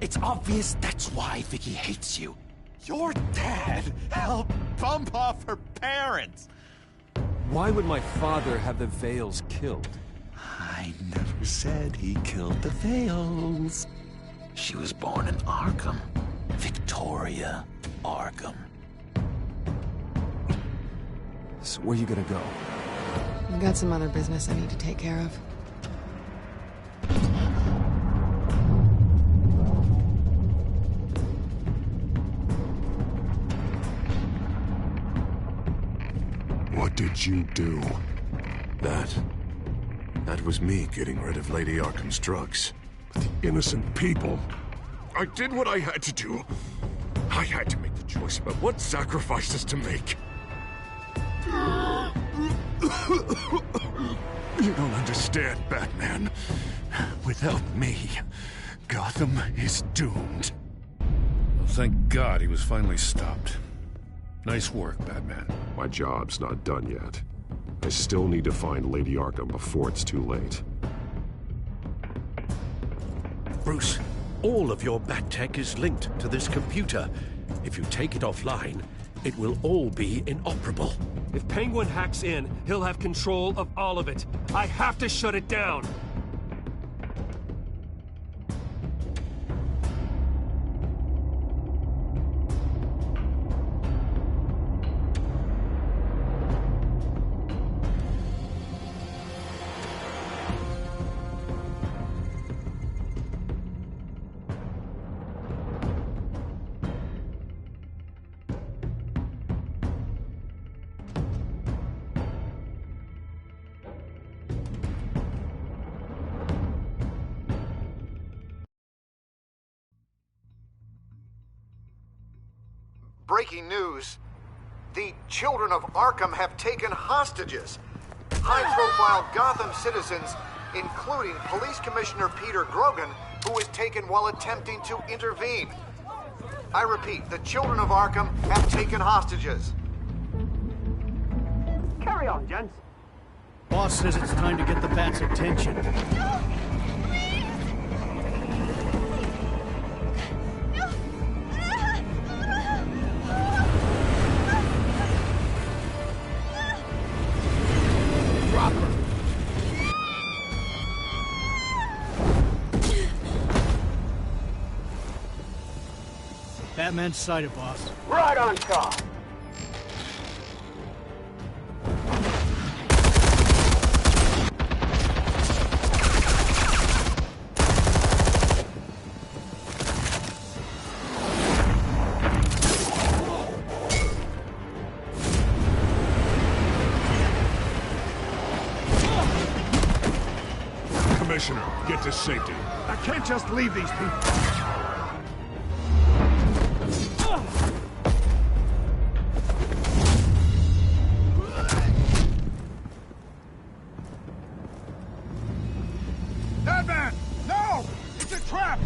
It's obvious that's why Vicky hates you. Your dad helped bump off her parents. Why would my father have the Vales killed? I never said he killed the Vales. She was born in Arkham. Victoria Arkham. So where you gonna go? I've got some other business I need to take care of. What did you do? That was me getting rid of Lady Arkham's drugs. But the innocent people... I did what I had to do. I had to make the choice about what sacrifices to make. You don't understand, Batman. Without me, Gotham is doomed. Well, thank God he was finally stopped. Nice work, Batman. My job's not done yet. I still need to find Lady Arkham before it's too late. Bruce, all of your bat tech is linked to this computer. If you take it offline, it will all be inoperable. If Penguin hacks in, he'll have control of all of it. I have to shut it down. Breaking news. The children of Arkham have taken hostages. High-profile Gotham citizens, including Police Commissioner Peter Grogan, who was taken while attempting to intervene. I repeat, the children of Arkham have taken hostages. Carry on, gents. Boss says it's time to get the Bat's attention. No! Batman's sighted, boss. Right on top. Commissioner, get to safety. I can't just leave these people. Batman! No! It's a trap!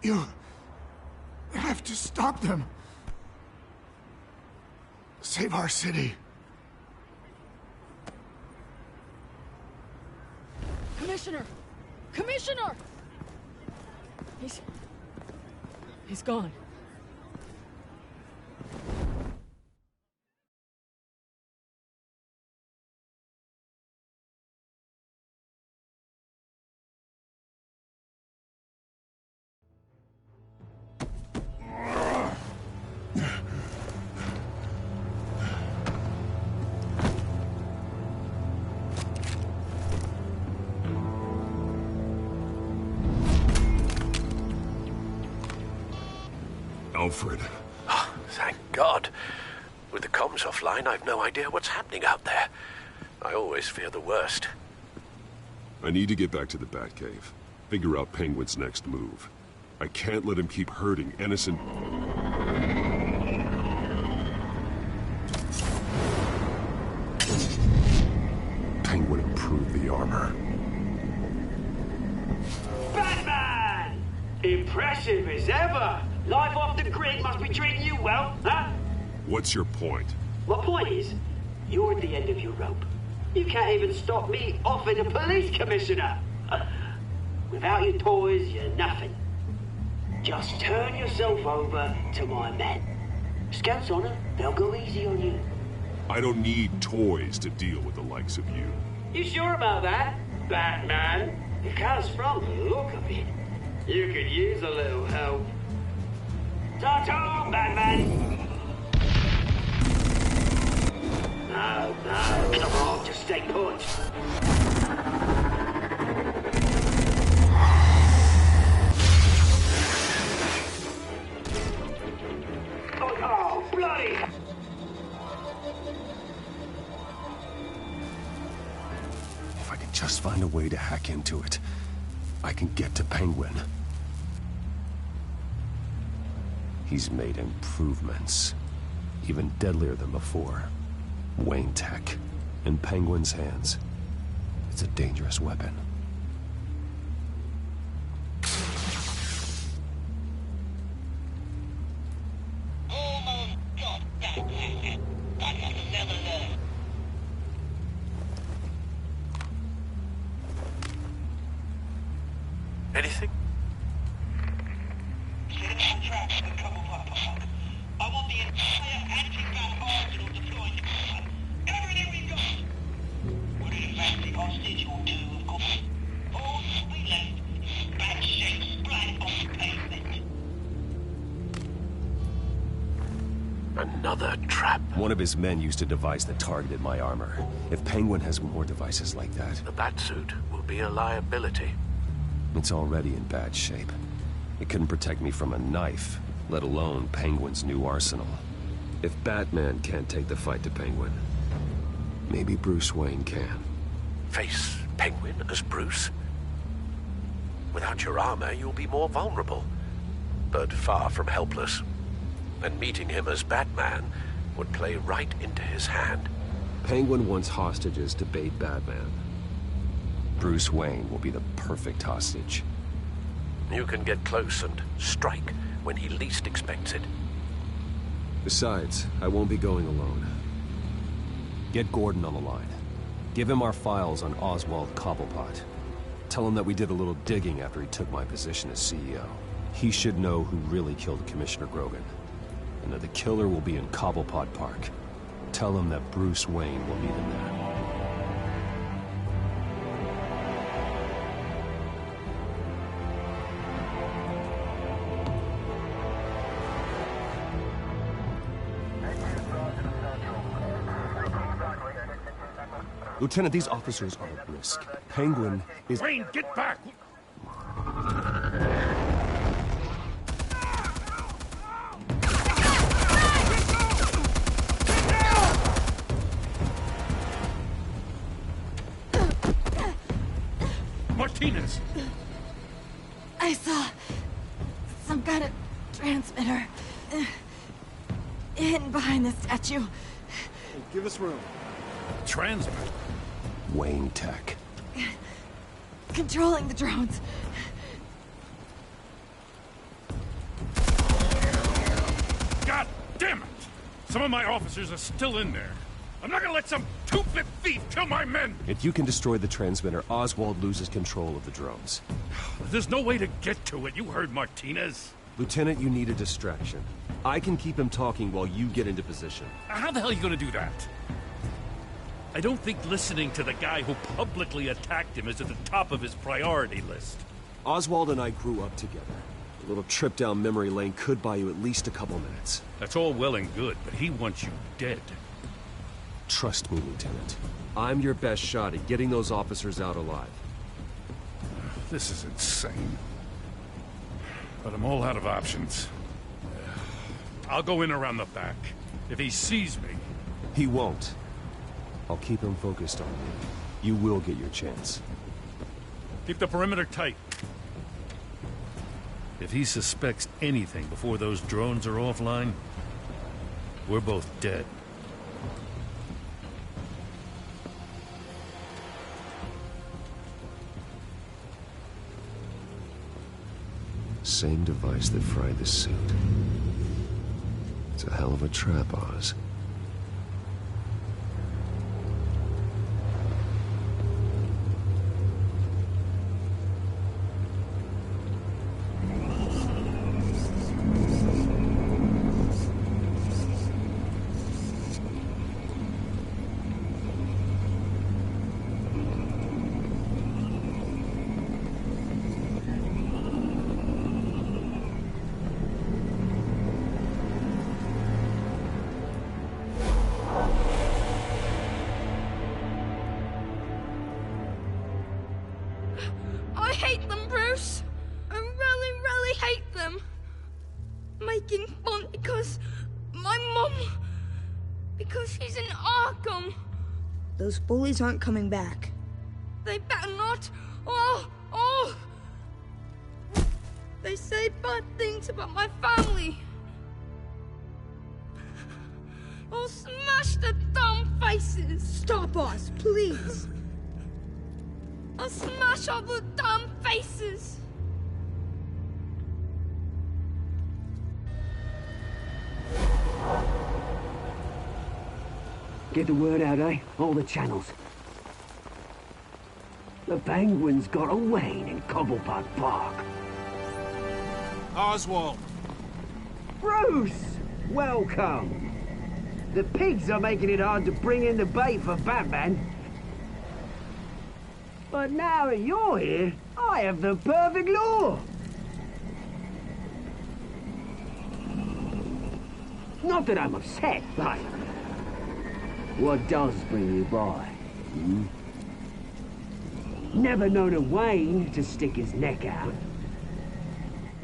You have to stop them. Save our city. Commissioner! Commissioner! He's gone. Alfred. Oh, thank God. With the comms offline, I've no idea what's happening out there. I always fear the worst. I need to get back to the Batcave. Figure out Penguin's next move. I can't let him keep hurting innocent... Penguin improved the armor. Batman! Impressive as ever. Life off the grid must be treating you well, huh? What's your point? My point is, you're at the end of your rope. You can't even stop me offing a police commissioner. Without your toys, you're nothing. Just turn yourself over to my men. Scouts on her, they'll go easy on you. I don't need toys to deal with the likes of you. You sure about that, Batman? Because from the look of it, you could use a little help. Ta-ta, Batman! No, come on, just stay put. Oh, bloody! If I could just find a way to hack into it, I can get to Penguin. He's made improvements, even deadlier than before. Wayne Tech, in Penguin's hands. It's a dangerous weapon. Anything? I want the entire anti-bat arsenal deployed. Everything we've got. Would it affect the hostage or two, of course? All will be left in bad shape, splat on the pavement. Another trap. One of his men used a device that targeted my armor. If Penguin has more devices like that... The Batsuit will be a liability. It's already in bad shape. It couldn't protect me from a knife, let alone Penguin's new arsenal. If Batman can't take the fight to Penguin, maybe Bruce Wayne can. Face Penguin as Bruce? Without your armor, you'll be more vulnerable, but far from helpless. And meeting him as Batman would play right into his hand. Penguin wants hostages to bait Batman. Bruce Wayne will be the perfect hostage. You can get close and strike when he least expects it. Besides, I won't be going alone. Get Gordon on the line. Give him our files on Oswald Cobblepot. Tell him that we did a little digging after he took my position as CEO. He should know who really killed Commissioner Grogan, and that the killer will be in Cobblepot Park. Tell him that Bruce Wayne will meet him there. Lieutenant, these officers are at risk. Penguin is... Wayne, get back! Martinez! I saw some kind of transmitter hidden behind the statue. Hey, give us room. Transmitter? Wayne Tech. Controlling the drones. God damn it! Some of my officers are still in there. I'm not gonna let some two-bit thief kill my men! If you can destroy the transmitter, Oswald loses control of the drones. There's no way to get to it. You heard Martinez. Lieutenant, you need a distraction. I can keep him talking while you get into position. How the hell are you gonna do that? I don't think listening to the guy who publicly attacked him is at the top of his priority list. Oswald and I grew up together. A little trip down memory lane could buy you at least a couple minutes. That's all well and good, but he wants you dead. Trust me, Lieutenant. I'm your best shot at getting those officers out alive. This is insane. But I'm all out of options. I'll go in around the back. If he sees me... He won't. I'll keep him focused on me. You will get your chance. Keep the perimeter tight. If he suspects anything before those drones are offline, we're both dead. Same device that fried the suit. It's a hell of a trap, Oz. I hate them, Bruce. I really, really hate them. Making fun because my mum... because she's in Arkham. Those bullies aren't coming back. They better not. They say bad things about my family. I'll smash the dumb faces. Stop us, please. I'll smash all the dumb faces. Get the word out, eh? All the channels. The penguins got away in Cobblepot Park. Oswald! Bruce! Welcome! The pigs are making it hard to bring in the bait for Batman. But now that you're here, I have the perfect lure! Not that I'm upset, but... what does bring you by? Never known a Wayne to stick his neck out.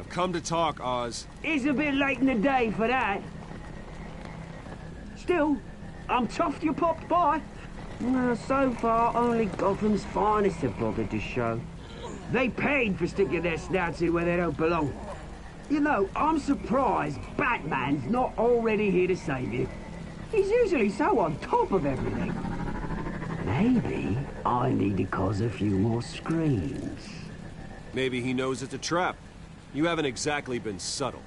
I've come to talk, Oz. It's a bit late in the day for that. Still, I'm chuffed you popped by. Well, so far, only Gotham's finest have bothered to show. They paid for sticking their snouts in where they don't belong. You know, I'm surprised Batman's not already here to save you. He's usually so on top of everything. Maybe I need to cause a few more screams. Maybe he knows it's a trap. You haven't exactly been subtle.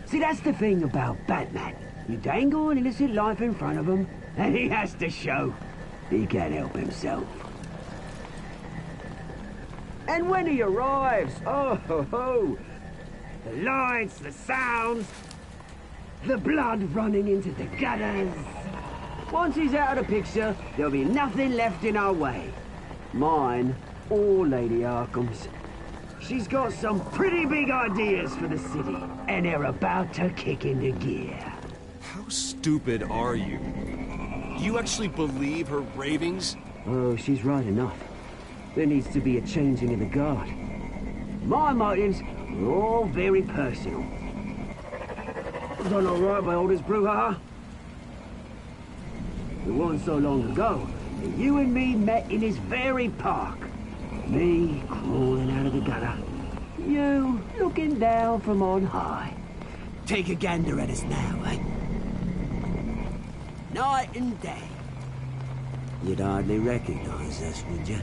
See, that's the thing about Batman. You dangle an innocent life in front of him, and he has to show he can't help himself. And when he arrives, oh ho ho! The lights, the sounds, the blood running into the gutters. Once he's out of the picture, there'll be nothing left in our way. Mine or Lady Arkham's. She's got some pretty big ideas for the city, and they're about to kick into gear. How stupid are you? Do you actually believe her ravings? Oh, she's right enough. There needs to be a changing of the guard. My motives are all very personal. Done all right by all this brouhaha. It wasn't so long ago that you and me met in this very park. Me crawling out of the gutter. You looking down from on high. Take a gander at us now, eh? Night and day. You'd hardly recognize us, would you?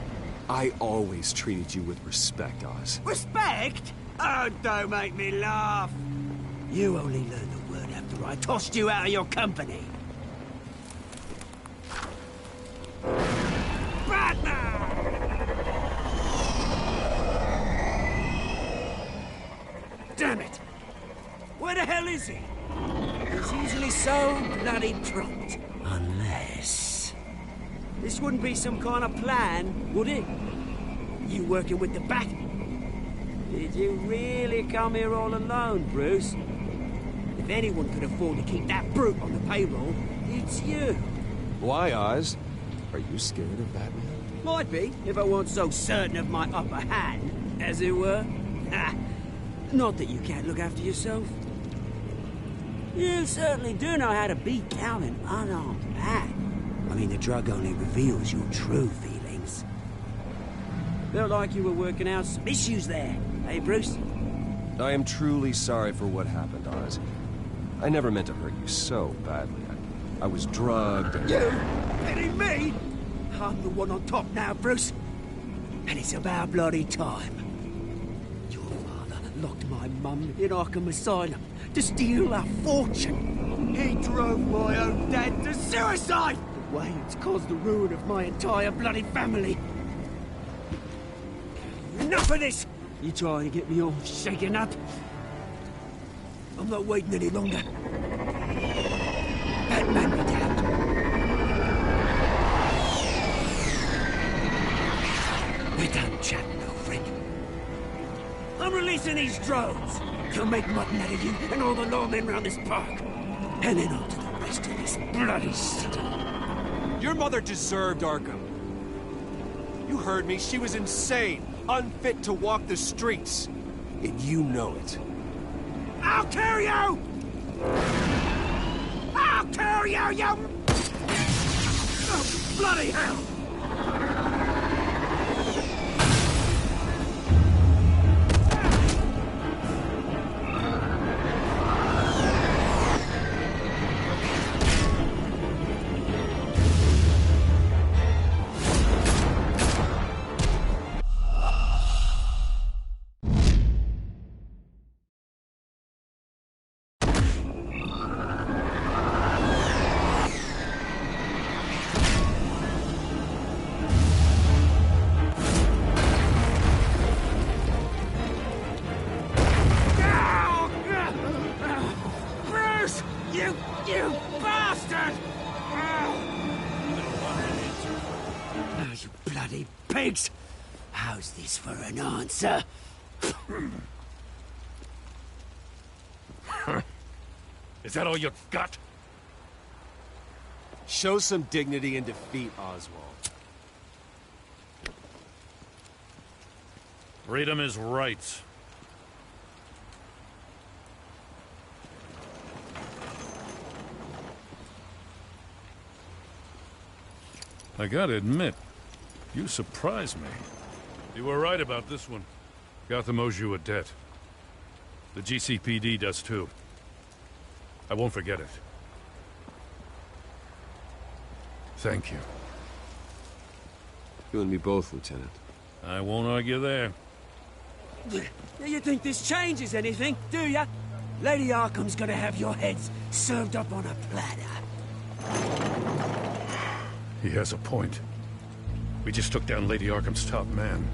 I always treated you with respect, Oz. Respect? Oh, don't make me laugh. You only learned the word after I tossed you out of your company. Damn it! Where the hell is he? He's usually so bloody prompt. Unless... this wouldn't be some kind of plan, would it? You working with the Bat? Did you really come here all alone, Bruce? If anyone could afford to keep that brute on the payroll, it's you. Why, Oz? Are you scared of Batman? Might be, if I weren't so certain of my upper hand, as it were. Ha! Not that you can't look after yourself. You certainly do know how to beat down an unarmed man. I mean, the drug only reveals your true feelings. Felt like you were working out some issues there, eh, Bruce? I am truly sorry for what happened, Oz. I never meant to hurt you so badly. I was drugged and... You? Kidding me? I'm the one on top now, Bruce. And it's about bloody time. Your father locked my mum in Arkham Asylum to steal our fortune. He drove my own dad to suicide! The way it's caused the ruin of my entire bloody family. Enough of this! You trying to get me all shaken up? I'm not waiting any longer. Batman me down. We're done chatting, old friend. I'm releasing these drones. They'll make mutton out of you and all the lawmen around this park. And then on to the rest of this bloody city. Your mother deserved Arkham. You heard me. She was insane, unfit to walk the streets. And you know it. I'll kill you! I'll kill you, you... Oh, bloody hell! You bastard! Oh, you bloody pigs! How's this for an answer? Is that all you got? Show some dignity and defeat Oswald. Freedom is rights. I gotta admit, you surprised me. You were right about this one. Gotham owes you a debt. The GCPD does too. I won't forget it. Thank you. You and me both, Lieutenant. I won't argue there. You think this changes anything, do ya? Lady Arkham's gonna have your heads served up on a platter. He has a point. We just took down Lady Arkham's top man.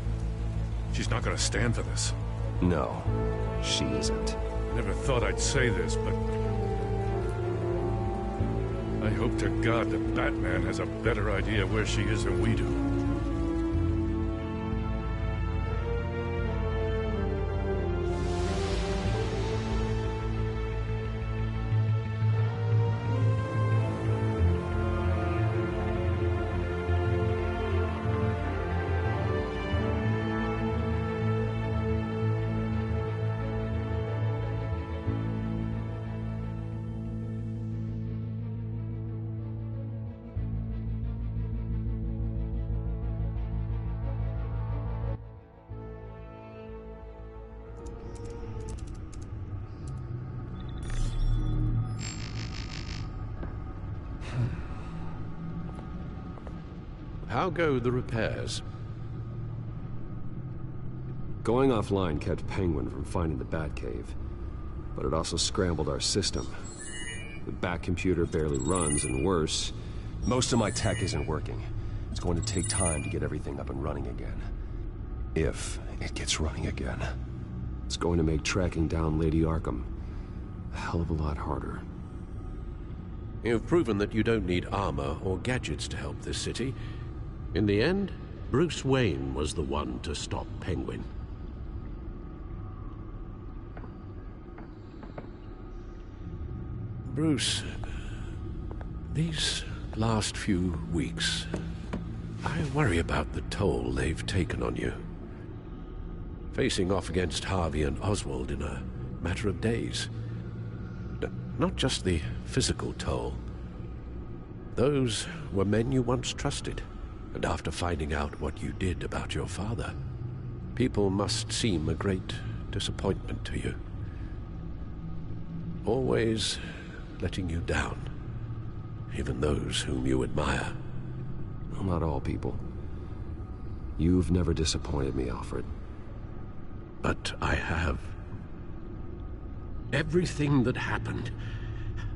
She's not gonna stand for this. No, she isn't. I never thought I'd say this, but... I hope to God that Batman has a better idea where she is than we do. How go the repairs? Going offline kept Penguin from finding the Batcave, but it also scrambled our system. The Bat computer barely runs, and worse, most of my tech isn't working. It's going to take time to get everything up and running again. If it gets running again. It's going to make tracking down Lady Arkham a hell of a lot harder. You've proven that you don't need armor or gadgets to help this city. In the end, Bruce Wayne was the one to stop Penguin. Bruce, these last few weeks, I worry about the toll they've taken on you. Facing off against Harvey and Oswald in a matter of days. not just the physical toll. Those were men you once trusted, and after finding out what you did about your father, people must seem a great disappointment to you. Always letting you down, even those whom you admire. Well, not all people. You've never disappointed me, Alfred. But I have. Everything that happened,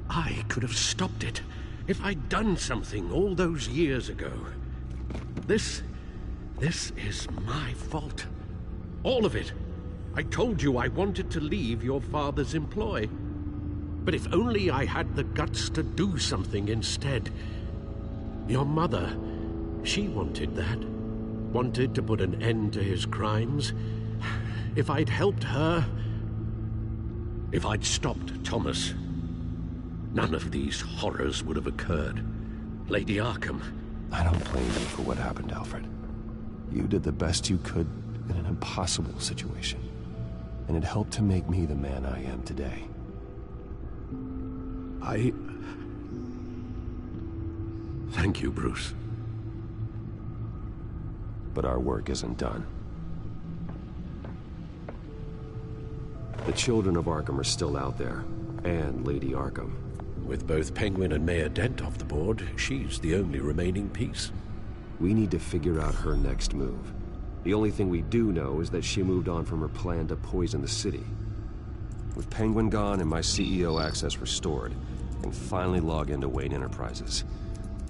I could have stopped it if I'd done something all those years ago. This is my fault. All of it. I told you I wanted to leave your father's employ. But if only I had the guts to do something instead. Your mother, she wanted that. Wanted to put an end to his crimes. If I'd helped her, if I'd stopped Thomas, none of these horrors would have occurred. Lady Arkham. I don't blame you for what happened, Alfred. You did the best you could in an impossible situation. And it helped to make me the man I am today. Thank you, Bruce. But our work isn't done. The children of Arkham are still out there, and Lady Arkham. With both Penguin and Mayor Dent off the board, she's the only remaining piece. We need to figure out her next move. The only thing we do know is that she moved on from her plan to poison the city. With Penguin gone and my CEO access restored, I can finally log into Wayne Enterprises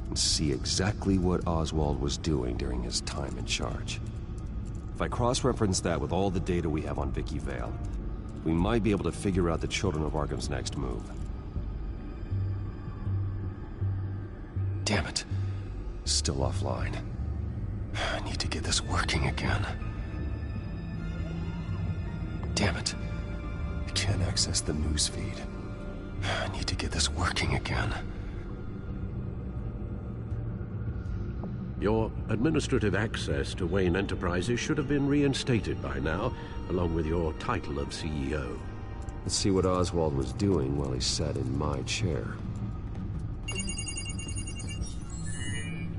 and see exactly what Oswald was doing during his time in charge. If I cross-reference that with all the data we have on Vicky Vale, we might be able to figure out the Children of Arkham's next move. Damn it. Still offline. I need to get this working again. Damn it. I can't access the newsfeed. I need to get this working again. Your administrative access to Wayne Enterprises should have been reinstated by now, along with your title of CEO. Let's see what Oswald was doing while he sat in my chair.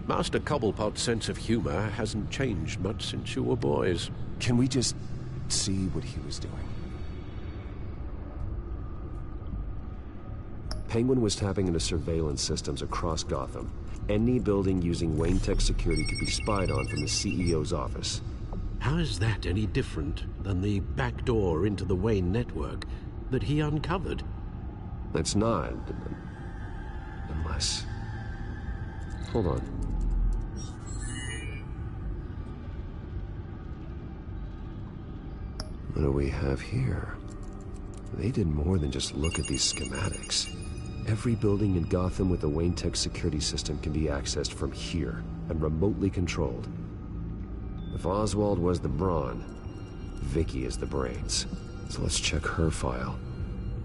Master Cobblepot's sense of humor hasn't changed much since you were boys. Can we just see what he was doing? Penguin was tapping into surveillance systems across Gotham. Any building using Wayne Tech security could be spied on from the CEO's office. How is that any different than the back door into the Wayne network that he uncovered? It's not. Unless... Hold on. What do we have here? They did more than just look at these schematics. Every building in Gotham with the Wayne Tech security system can be accessed from here and remotely controlled. If Oswald was the brawn, Vicky is the brains. So let's check her file.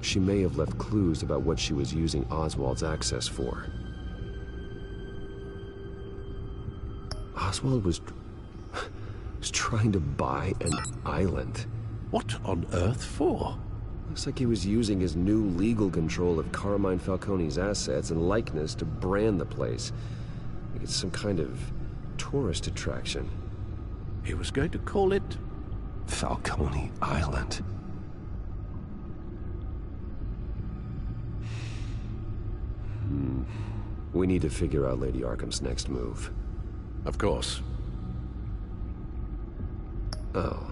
She may have left clues about what she was using Oswald's access for. Oswald was trying to buy an island. What on earth for? Looks like he was using his new legal control of Carmine Falcone's assets and likeness to brand the place. Like it's some kind of tourist attraction. He was going to call it... Falcone Island. We need to figure out Lady Arkham's next move. Of course. Oh.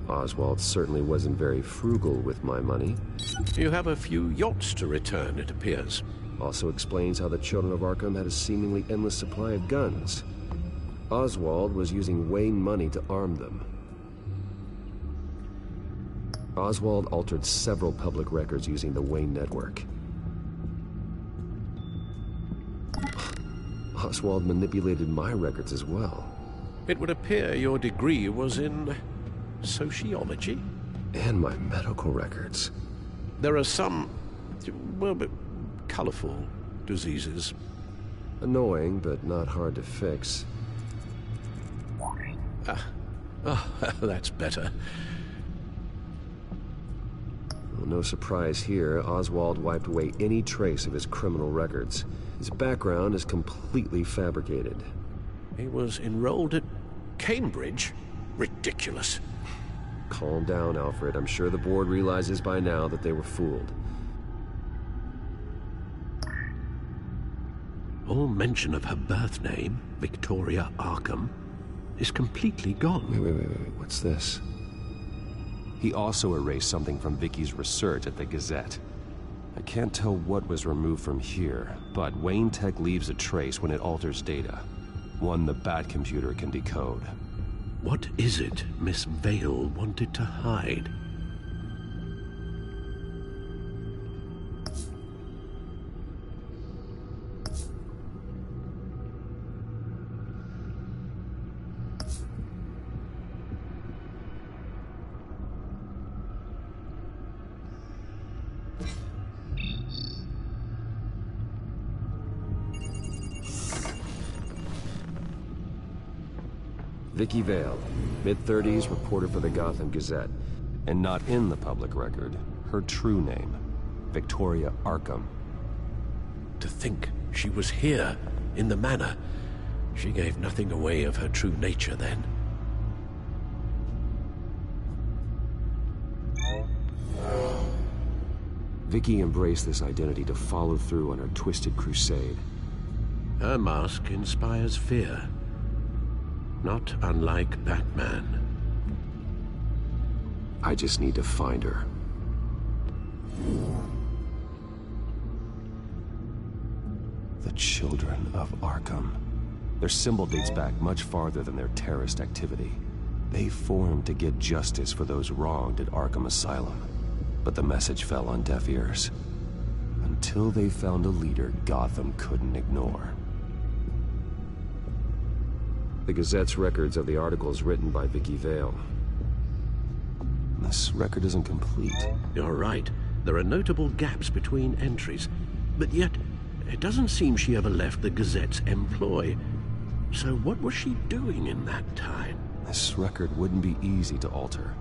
Oswald certainly wasn't very frugal with my money. You have a few yachts to return, it appears. Also explains how the Children of Arkham had a seemingly endless supply of guns. Oswald was using Wayne money to arm them. Oswald altered several public records using the Wayne network. Oswald manipulated my records as well. It would appear your degree was in... sociology? And my medical records. There are some, well, colorful diseases. Annoying, but not hard to fix. Oh, that's better. Well, No surprise here, Oswald wiped away any trace of his criminal records. His background is completely fabricated. He was enrolled at Cambridge? Ridiculous. Calm down, Alfred. I'm sure the board realizes by now that they were fooled. All mention of her birth name, Victoria Arkham, is completely gone. Wait. What's this? He also erased something from Vicky's research at the Gazette. I can't tell what was removed from here, but Wayne Tech leaves a trace when it alters data. One the Bat computer can decode. What is it Miss Vale wanted to hide? Vicky Vale, mid-30s, reporter for the Gotham Gazette. And not in the public record, her true name, Victoria Arkham. To think she was here, in the manor. She gave nothing away of her true nature then. Vicky embraced this identity to follow through on her twisted crusade. Her mask inspires fear. Not unlike Batman. I just need to find her. The Children of Arkham. Their symbol dates back much farther than their terrorist activity. They formed to get justice for those wronged at Arkham Asylum. But the message fell on deaf ears. Until they found a leader Gotham couldn't ignore. The Gazette's records of the articles written by Vicky Vale. This record isn't complete. You're right. There are notable gaps between entries. But yet, it doesn't seem she ever left the Gazette's employ. So what was she doing in that time? This record wouldn't be easy to alter.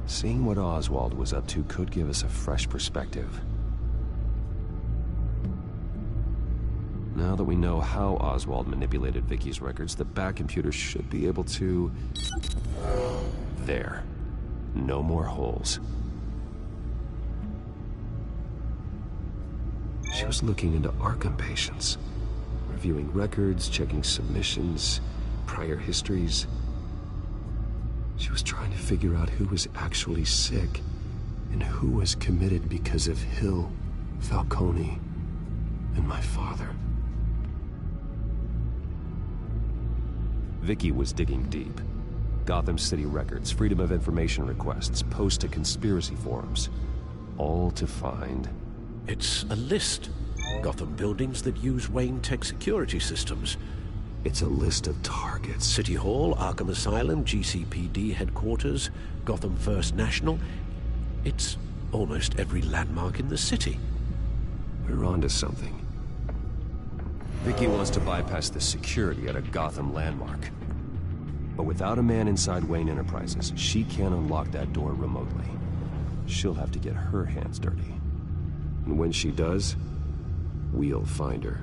Seeing what Oswald was up to could give us a fresh perspective. Now that we know how Oswald manipulated Vicky's records, the Bat computer should be able to... There. No more holes. She was looking into Arkham patients, reviewing records, checking submissions, prior histories. She was trying to figure out who was actually sick and who was committed because of Hill, Falcone, and my father. Vicky was digging deep. Gotham City records, Freedom of Information requests, posts to conspiracy forums. All to find... It's a list. Gotham buildings that use Wayne Tech security systems. It's a list of targets. City Hall, Arkham Asylum, GCPD headquarters, Gotham First National. It's almost every landmark in the city. We're onto something. Vicky wants to bypass the security at a Gotham landmark. But without a man inside Wayne Enterprises, she can't unlock that door remotely. She'll have to get her hands dirty. And when she does, we'll find her.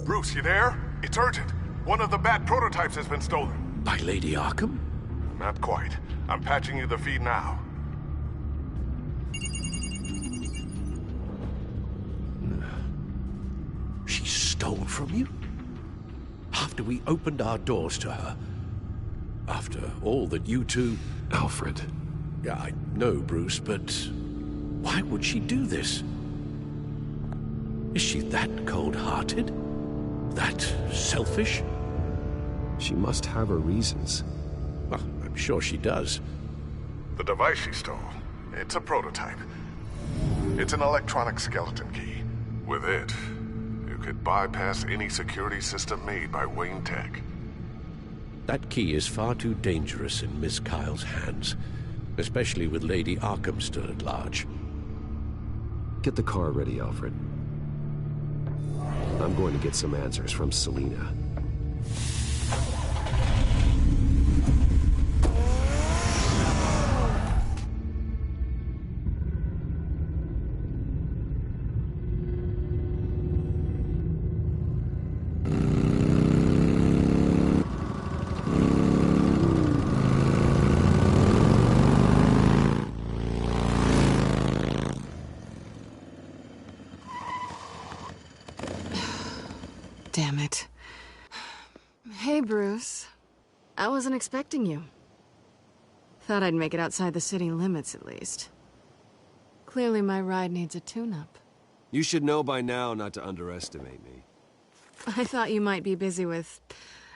Bruce, you there? It's urgent. One of the Bat prototypes has been stolen. By Lady Arkham? Not quite. I'm patching you the feed now. She stole from you? After we opened our doors to her? After all that you two... Alfred. I know, Bruce, but... why would she do this? Is she that cold-hearted? That selfish? She must have her reasons. Well, I'm sure she does. The device she stole, it's a prototype. It's an electronic skeleton key. With it, you could bypass any security system made by Wayne Tech. That key is far too dangerous in Miss Kyle's hands, especially with Lady Arkham still at large. Get the car ready, Alfred. I'm going to get some answers from Selina. damn it. Hey, Bruce. I wasn't expecting you. Thought I'd make it outside the city limits, at least. Clearly my ride needs a tune-up. You should know by now not to underestimate me. I thought you might be busy with,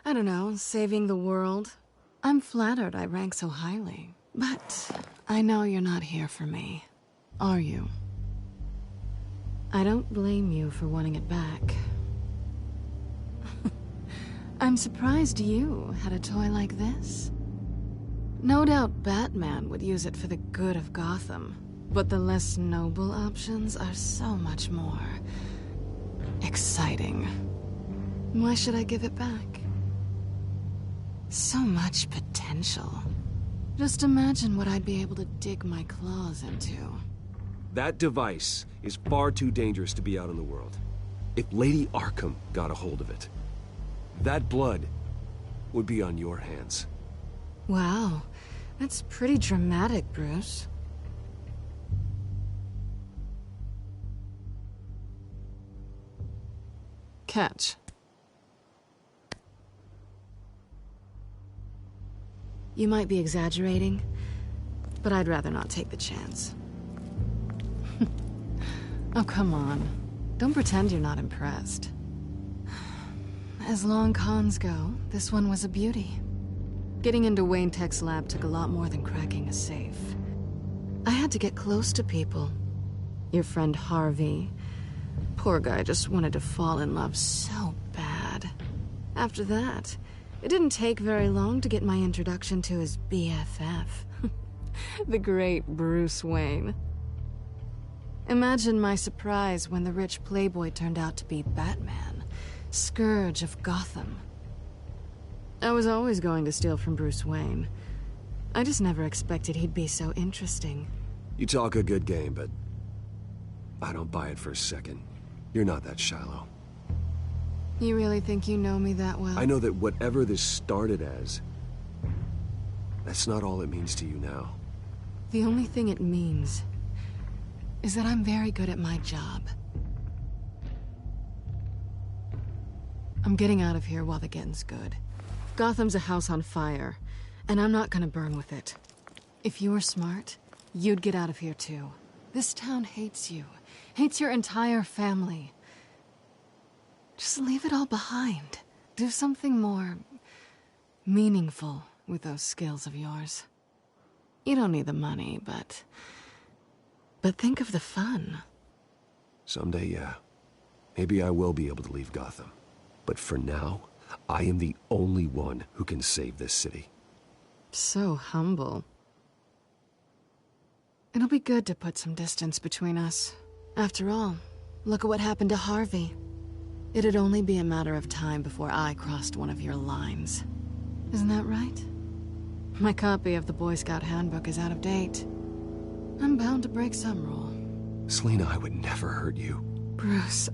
I don't know, saving the world. I'm flattered I rank so highly. But I know you're not here for me, are you? I don't blame you for wanting it back. I'm surprised you had a toy like this. No doubt Batman would use it for the good of Gotham, but the less noble options are so much more exciting. Why should I give it back? So much potential. Just imagine what I'd be able to dig my claws into. That device is far too dangerous to be out in the world. If Lady Arkham got a hold of it, that blood would be on your hands. Wow, that's pretty dramatic, Bruce. Catch. You might be exaggerating, but I'd rather not take the chance. Oh, come on. Don't pretend you're not impressed. As long cons go, this one was a beauty. Getting into Wayne Tech's lab took a lot more than cracking a safe. I had to get close to people. Your friend Harvey. Poor guy just wanted to fall in love so bad. After that, it didn't take very long to get my introduction to his BFF. The great Bruce Wayne. Imagine my surprise when the rich playboy turned out to be Batman, Scourge of Gotham. I was always going to steal from Bruce Wayne. I just never expected he'd be so interesting. You talk a good game, but I don't buy it for a second. You're not that shallow. You really think you know me that well? I know that whatever this started as, that's not all it means to you now. The only thing it means is that I'm very good at my job. I'm getting out of here while the getting's good. Gotham's a house on fire, and I'm not gonna burn with it. If you were smart, you'd get out of here too. This town hates you, hates your entire family. Just leave it all behind. Do something more meaningful with those skills of yours. You don't need the money, but think of the fun. Someday, yeah. Maybe I will be able to leave Gotham. But for now, I am the only one who can save this city. So humble. It'll be good to put some distance between us. After all, look at what happened to Harvey. It'd only be a matter of time before I crossed one of your lines. Isn't that right? My copy of the Boy Scout Handbook is out of date. I'm bound to break some rule. Selina, I would never hurt you. Bruce,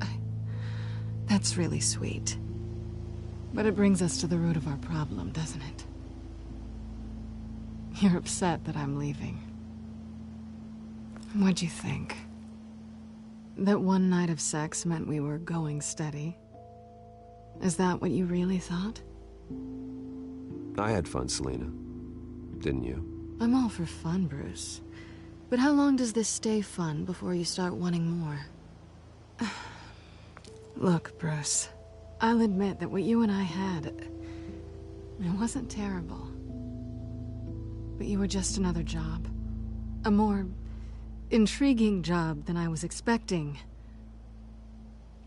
that's really sweet. But it brings us to the root of our problem, doesn't it? You're upset that I'm leaving. What'd you think? That one night of sex meant we were going steady? Is that what you really thought? I had fun, Selina. Didn't you? I'm all for fun, Bruce. But how long does this stay fun before you start wanting more? Look, Bruce. I'll admit that what you and I had, it wasn't terrible. But you were just another job. A more intriguing job than I was expecting.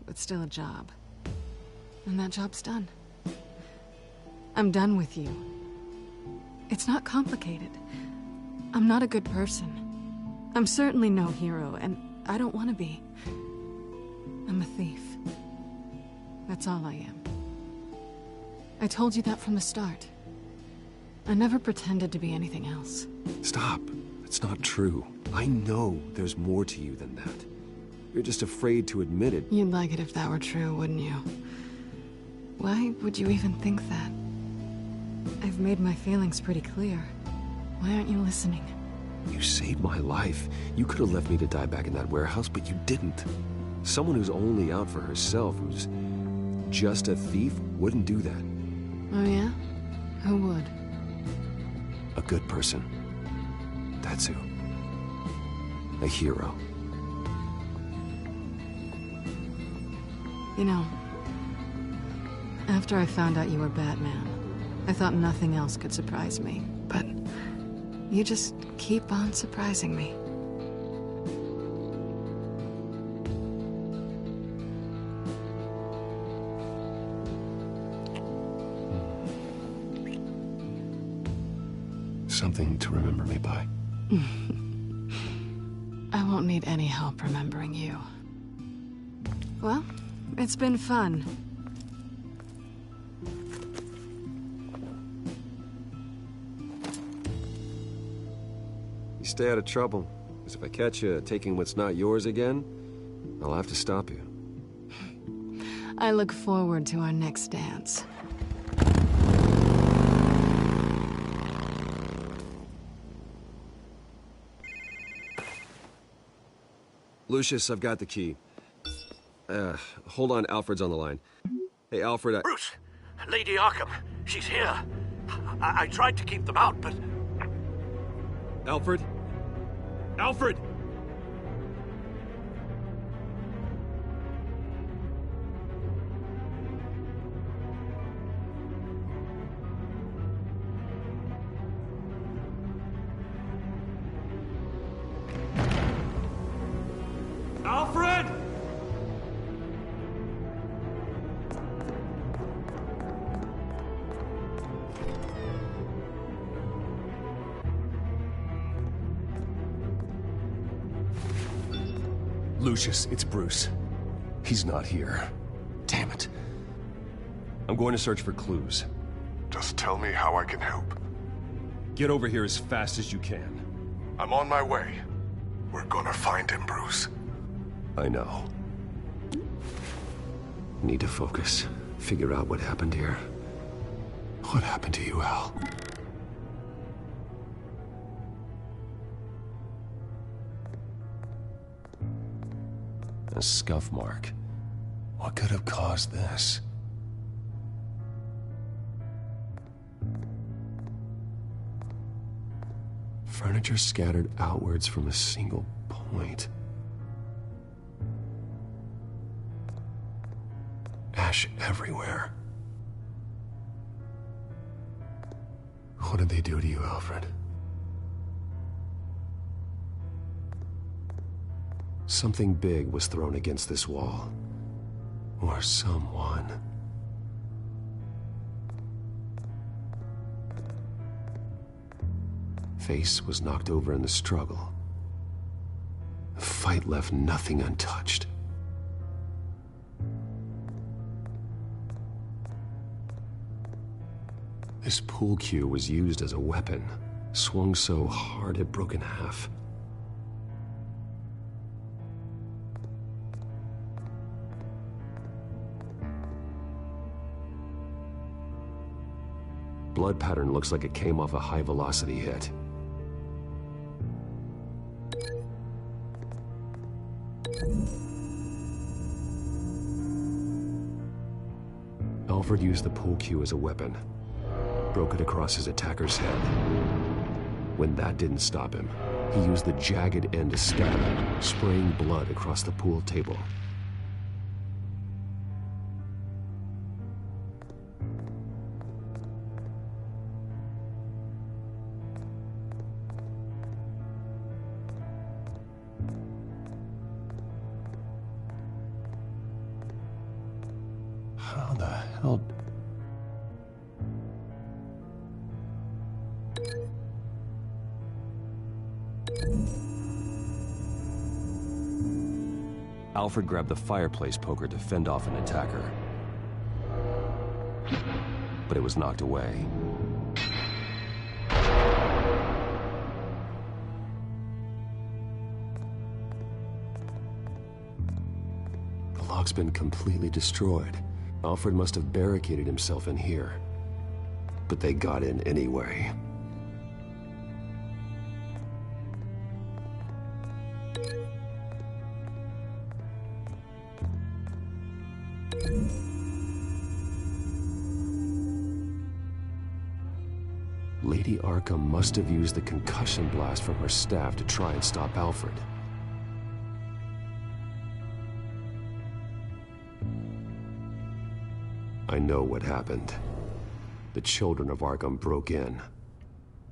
But still a job. And that job's done. I'm done with you. It's not complicated. I'm not a good person. I'm certainly no hero, and I don't want to be. I'm a thief. That's all I am. I told you that from the start. I never pretended to be anything else. Stop. It's not true. I know there's more to you than that. You're just afraid to admit it. You'd like it if that were true, wouldn't you? Why would you even think that? I've made my feelings pretty clear. Why aren't you listening? You saved my life. You could have left me to die back in that warehouse, but you didn't. Someone who's only out for herself, who's just a thief wouldn't do that. Oh yeah? Who would? A good person. That's who. A hero. You know, after I found out you were Batman, I thought nothing else could surprise me. But you just keep on surprising me. Something to remember me by. I won't need any help remembering you. Well, it's been fun. You stay out of trouble, because if I catch you taking what's not yours again, I'll have to stop you. I look forward to our next dance. Lucius, I've got the key. Hold on, Alfred's on the line. Hey, Alfred, Bruce! Lady Arkham, she's here. I tried to keep them out, but... Alfred? Alfred! Alfred! Lucius, it's Bruce. He's not here. Damn it. I'm going to search for clues. Just tell me how I can help. Get over here as fast as you can. I'm on my way. We're gonna find him, Bruce. I know. Need to focus. Figure out what happened here. What happened to you, Al? A scuff mark. What could have caused this? Furniture scattered outwards from a single point. Ash everywhere. What did they do to you, Alfred? Something big was thrown against this wall. Or someone. Face was knocked over in the struggle. The fight left nothing untouched. This pool cue was used as a weapon, swung so hard it broke in half. Blood pattern looks like it came off a high-velocity hit. Alfred used the pool cue as a weapon. Broke it across his attacker's head. When that didn't stop him, he used the jagged end to stab him, spraying blood across the pool table. How the hell... Alfred grabbed the fireplace poker to fend off an attacker. But it was knocked away. The lock's been completely destroyed. Alfred must have barricaded himself in here. But they got in anyway. Lady Arkham must have used the concussion blast from her staff to try and stop Alfred. I know what happened. The children of Arkham broke in.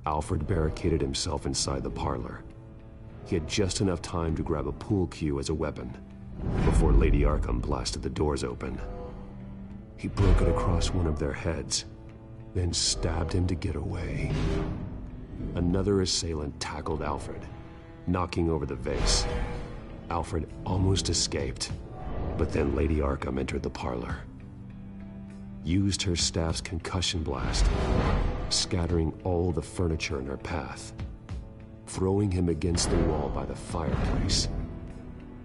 Alfred barricaded himself inside the parlor. He had just enough time to grab a pool cue as a weapon before Lady Arkham blasted the doors open. He broke it across one of their heads, then stabbed him to get away. Another assailant tackled Alfred, knocking over the vase. Alfred almost escaped, but then Lady Arkham entered the parlor. Used her staff's concussion blast, scattering all the furniture in her path, throwing him against the wall by the fireplace.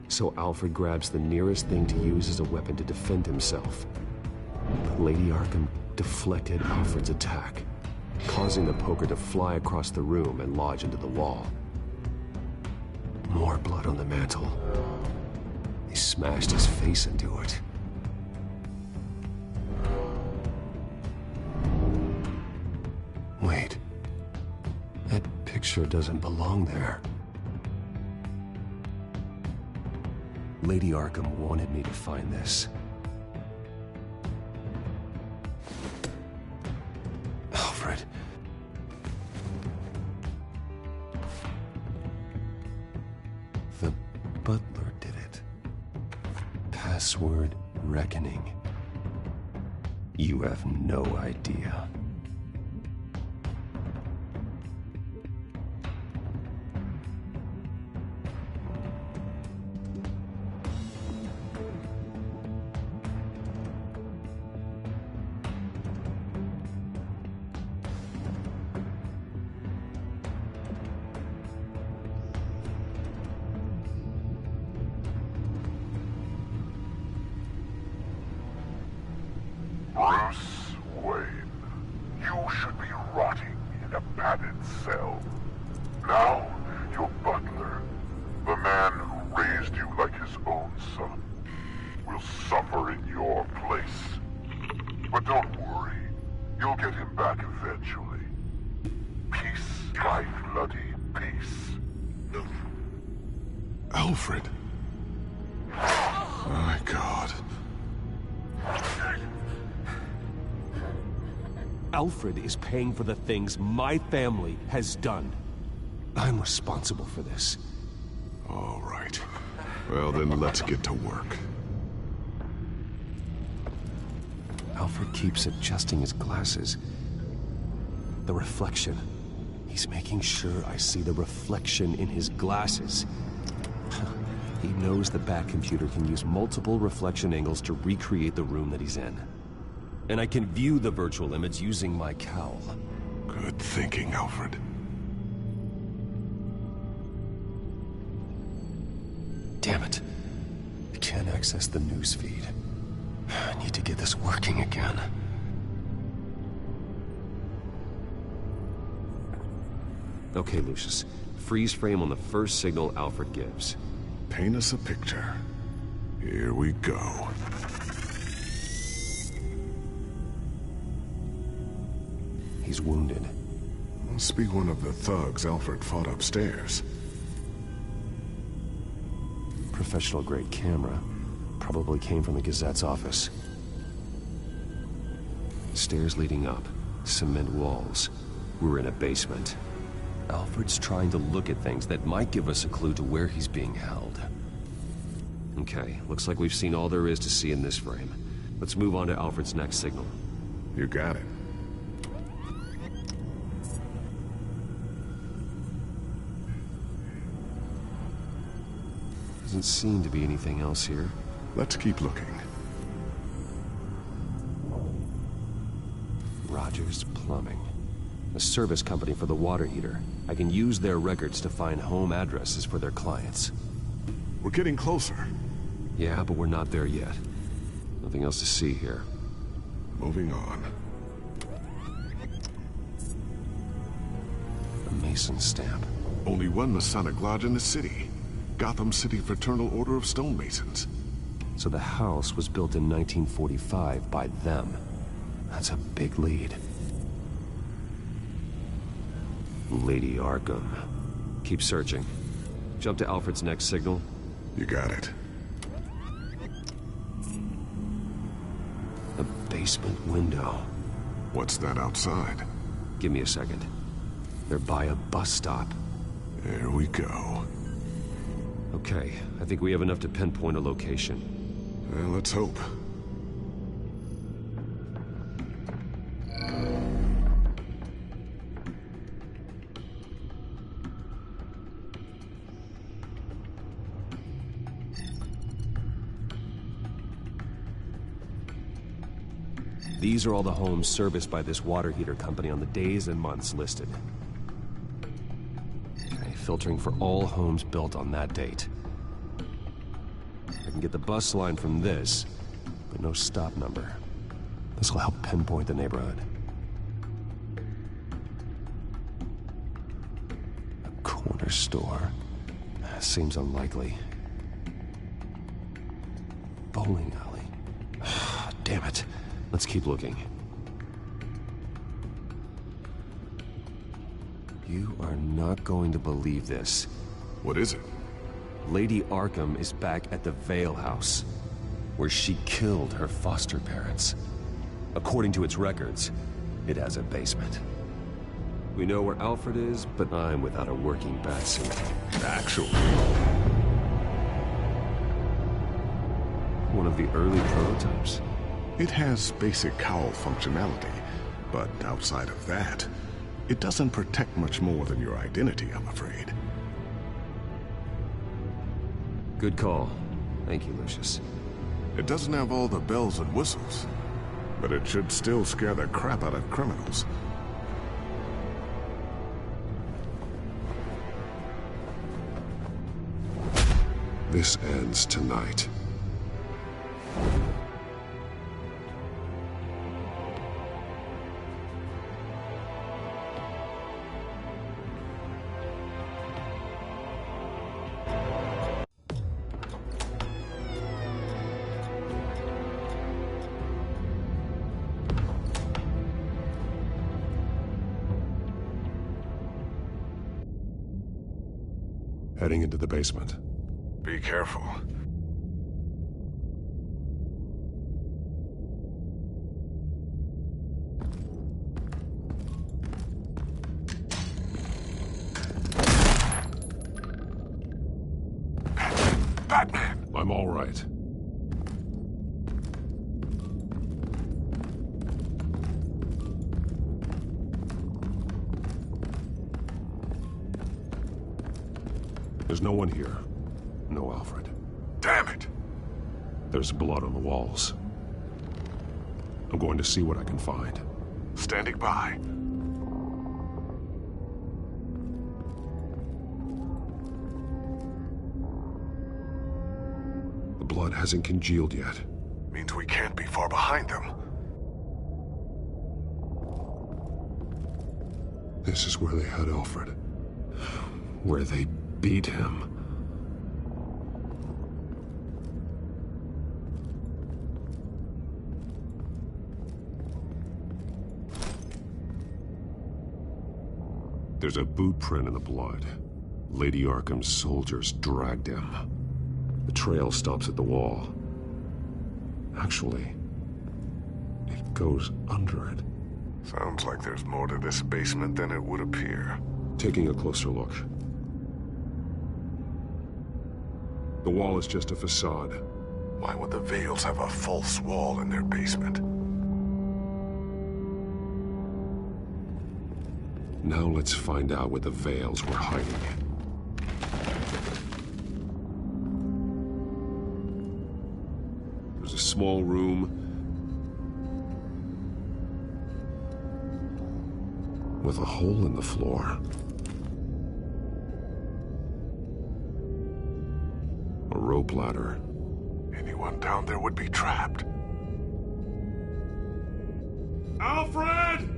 So Alfred grabs the nearest thing to use as a weapon to defend himself. But Lady Arkham deflected Alfred's attack, causing the poker to fly across the room and lodge into the wall. More blood on the mantle. He smashed his face into it. Wait. That picture doesn't belong there. Lady Arkham wanted me to find this. Alfred. The butler did it. Password reckoning. You have no idea. Bruce Wayne, you should be rotting in a padded cell. Now, your butler, the man who raised you like his own son, will suffer in your place. But don't worry, you'll get him back eventually. Peace by bloody peace. Alfred. My God. Alfred is paying for the things my family has done. I'm responsible for this. All right. Well, then let's get to work. Alfred keeps adjusting his glasses. The reflection. He's making sure I see the reflection in his glasses. He knows the Batcomputer can use multiple reflection angles to recreate the room that he's in. And I can view the virtual image using my cowl. Good thinking, Alfred. Damn it. I can't access the news feed. I need to get this working again. Okay, Lucius. Freeze frame on the first signal Alfred gives. Paint us a picture. Here we go. He's wounded. Must be one of the thugs Alfred fought upstairs. Professional-grade camera. Probably came from the Gazette's office. Stairs leading up. Cement walls. We're in a basement. Alfred's trying to look at things that might give us a clue to where he's being held. Okay, looks like we've seen all there is to see in this frame. Let's move on to Alfred's next signal. You got it. Doesn't seem to be anything else here. Let's keep looking. Rogers Plumbing. A service company for the water heater. I can use their records to find home addresses for their clients. We're getting closer. Yeah, but we're not there yet. Nothing else to see here. Moving on. A Mason stamp. Only one Masonic lodge in the city. Gotham City Fraternal Order of Stonemasons. So the house was built in 1945 by them. That's a big lead. Lady Arkham. Keep searching. Jump to Alfred's next signal. You got it. A basement window. What's that outside? Give me a second. They're by a bus stop. There we go. Okay, I think we have enough to pinpoint a location. Well, let's hope. These are all the homes serviced by this water heater company on the days and months listed. Okay, filtering for all homes built on that date. I can get the bus line from this, but no stop number. This will help pinpoint the neighborhood. A corner store. Seems unlikely. Bowling alley. Damn it. Let's keep looking. You are not going to believe this. What is it? Lady Arkham is back at the Vale House, where she killed her foster parents. According to its records, it has a basement. We know where Alfred is, but I'm without a working batsuit. Actually. One of the early prototypes? It has basic cowl functionality, but outside of that, it doesn't protect much more than your identity, I'm afraid. Good call. Thank you, Lucius. It doesn't have all the bells and whistles, but it should still scare the crap out of criminals. This ends tonight. Heading into the basement. Be careful. Batman! I'm all right. There's no one here. No Alfred. Damn it! There's blood on the walls. I'm going to see what I can find. Standing by. The blood hasn't congealed yet. Means we can't be far behind them. This is where they had Alfred. Where they beat him. There's a boot print in the blood. Lady Arkham's soldiers dragged him. The trail stops at the wall. Actually, it goes under it. Sounds like there's more to this basement than it would appear. Taking a closer look. The wall is just a facade. Why would the Vales have a false wall in their basement? Now let's find out where the Vales were hiding. There's a small room with a hole in the floor. A rope ladder. Anyone down there would be trapped. Alfred!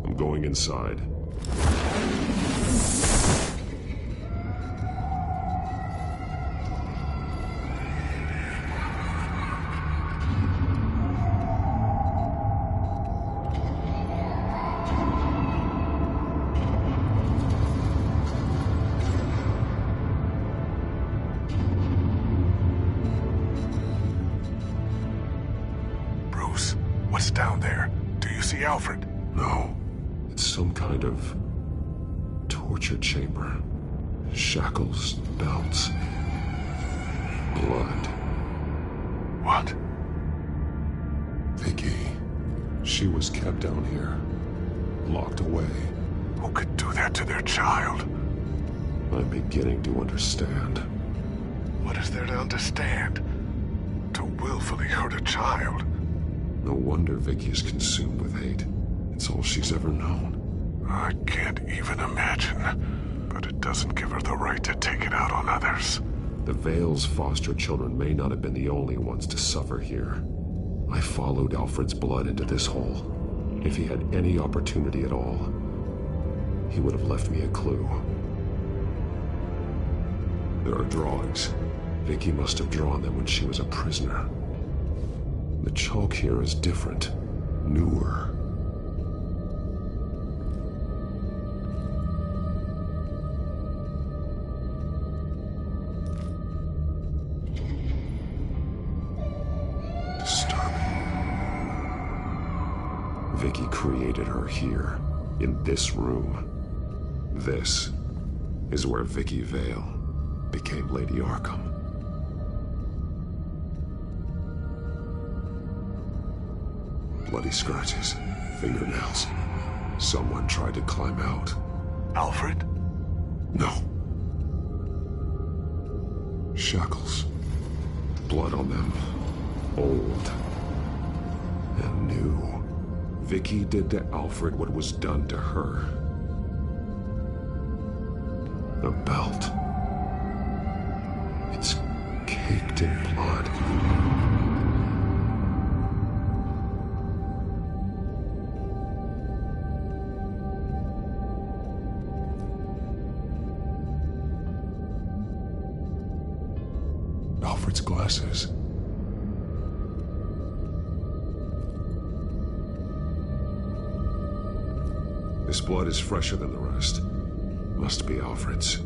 I'm going inside. you see Alfred? No. It's some kind of torture chamber. Shackles, belts, blood. What? Vicky. She was kept down here. Locked away. Who could do that to their child? I'm beginning to understand. What is there to understand? To willfully hurt a child? No wonder Vicky is consumed with hate. It's all she's ever known. I can't even imagine. But it doesn't give her the right to take it out on others. The Vale's foster children may not have been the only ones to suffer here. I followed Alfred's blood into this hole. If he had any opportunity at all, he would have left me a clue. There are drawings. Vicky must have drawn them when she was a prisoner. The chalk here is different, newer. Vicky created her here, in this room. This is where Vicky Vale became Lady Arkham. Bloody scratches, fingernails. Someone tried to climb out. Alfred? No. Shackles. Blood on them. Old. And new. Vicky did to Alfred what was done to her. A belt. It's caked in blood. Alfred's glasses. This blood is fresher than the rest. Must be Alfred's.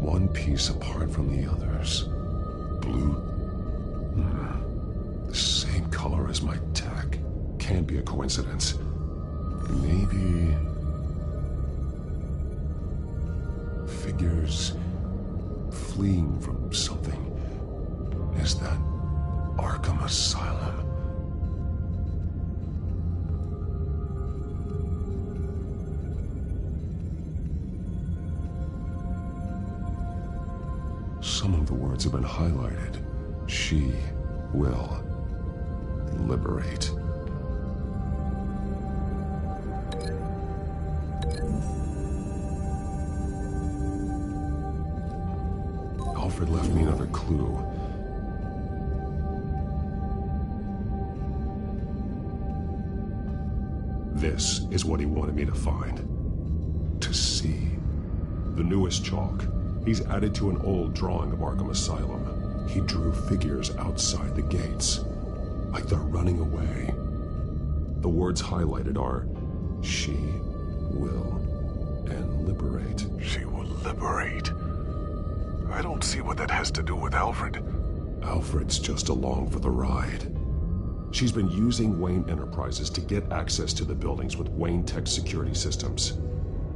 One piece apart from the others. Blue. The same color as my tech. Can't be a coincidence. Maybe... figures fleeing from something. Is that Arkham Asylum? Some of the words have been highlighted. She will liberate. Alfred left me another clue. This is what he wanted me to find. To see. The newest chalk. He's added to an old drawing of Arkham Asylum. He drew figures outside the gates, like they're running away. The words highlighted are, she will and liberate. She will liberate? I don't see what that has to do with Alfred. Alfred's just along for the ride. She's been using Wayne Enterprises to get access to the buildings with Wayne Tech security systems,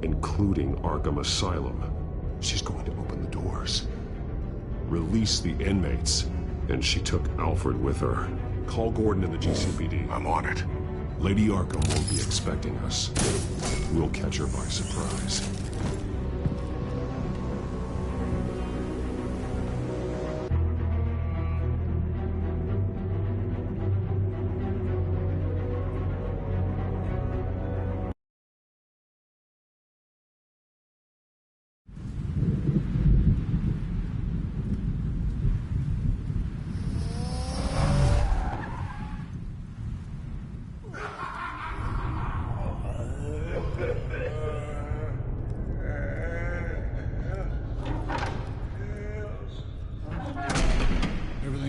including Arkham Asylum. She's going to open the doors, release the inmates, and she took Alfred with her. Call Gordon in the GCPD. I'm on it. Lady Arkham won't be expecting us. We'll catch her by surprise.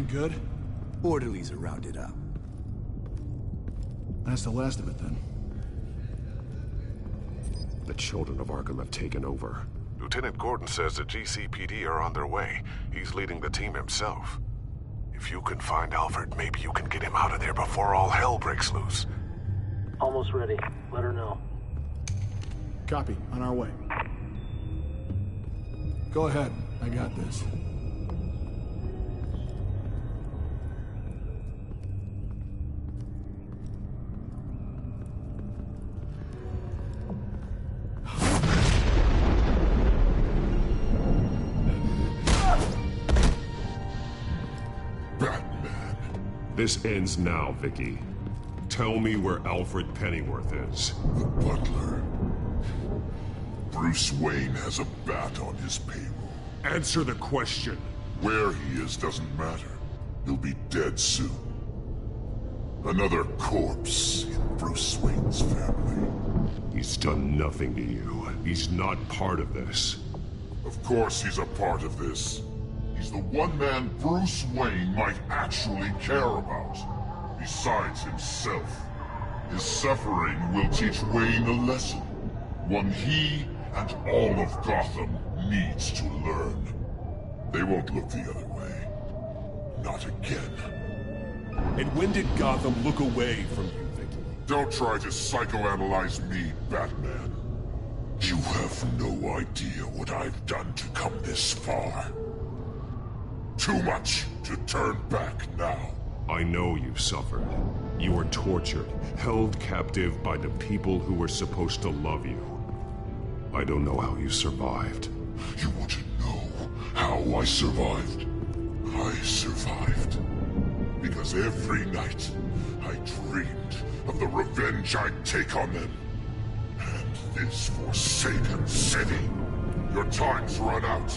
Good? Orderlies are rounded up. That's the last of it, then. The children of Arkham have taken over. Lieutenant Gordon says the GCPD are on their way. He's leading the team himself. If you can find Alfred, maybe you can get him out of there before all hell breaks loose. Almost ready. Let her know. Copy. On our way. Go ahead. I got this. This ends now, Vicky. Tell me where Alfred Pennyworth is. The butler. Bruce Wayne has a bat on his payroll. Answer the question. Where he is doesn't matter. He'll be dead soon. Another corpse in Bruce Wayne's family. He's done nothing to you. He's not part of this. Of course he's a part of this. He's the one man Bruce Wayne might actually care about. Besides himself. His suffering will teach Wayne a lesson. One he and all of Gotham needs to learn. They won't look the other way. Not again. And when did Gotham look away from you, Vicky? Don't try to psychoanalyze me, Batman. You have no idea what I've done to come this far. Too much to turn back now. I know you suffered. You were tortured, held captive by the people who were supposed to love you. I don't know how you survived. You want to know how I survived? I survived because every night I dreamed of the revenge I'd take on them. And this forsaken city. Your time's run out.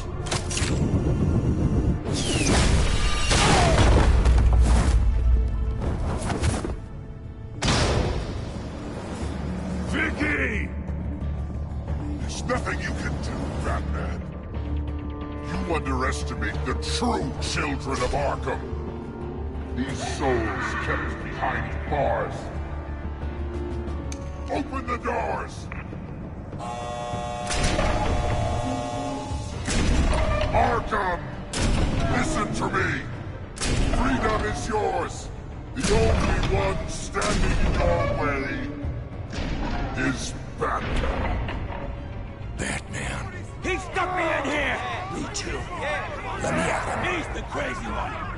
Vicky! There's nothing you can do, Batman. You underestimate the true children of Arkham. These souls kept behind bars. Open the doors! Arkham! Listen to me! Freedom is yours! The only one standing in your way is Batman. Batman. He stuck me in here! Me too. Let me at him. He's the crazy one.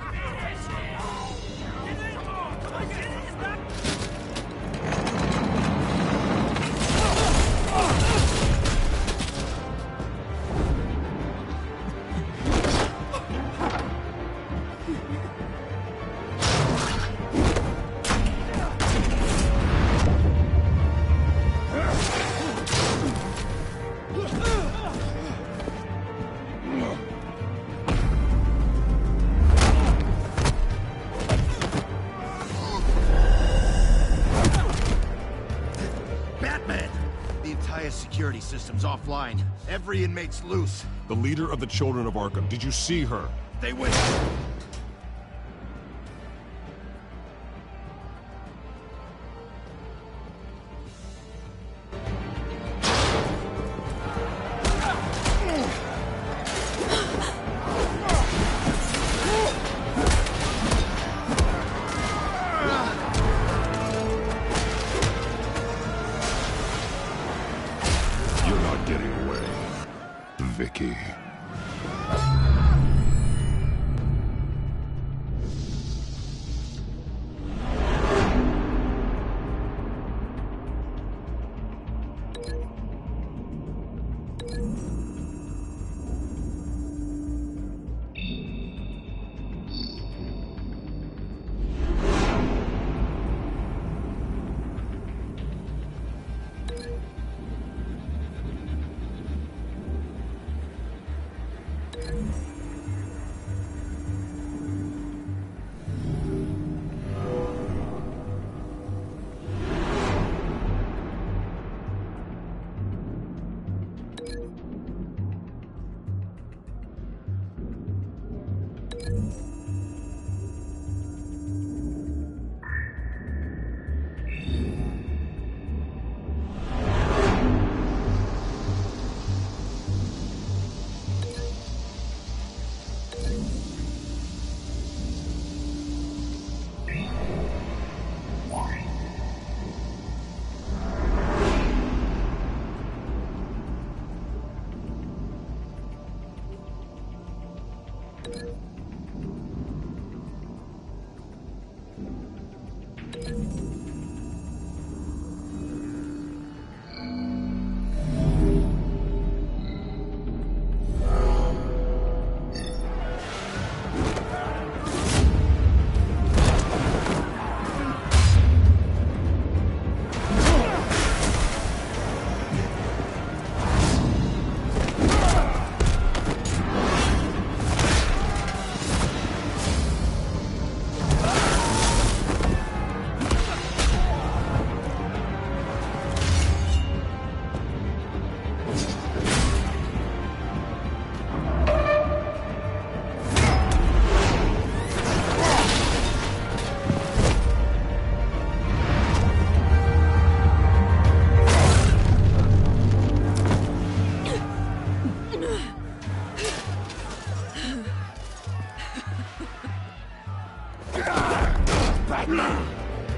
Security system's offline. Every inmate's loose. The leader of the Children of Arkham. Did you see her? They went... Vicky.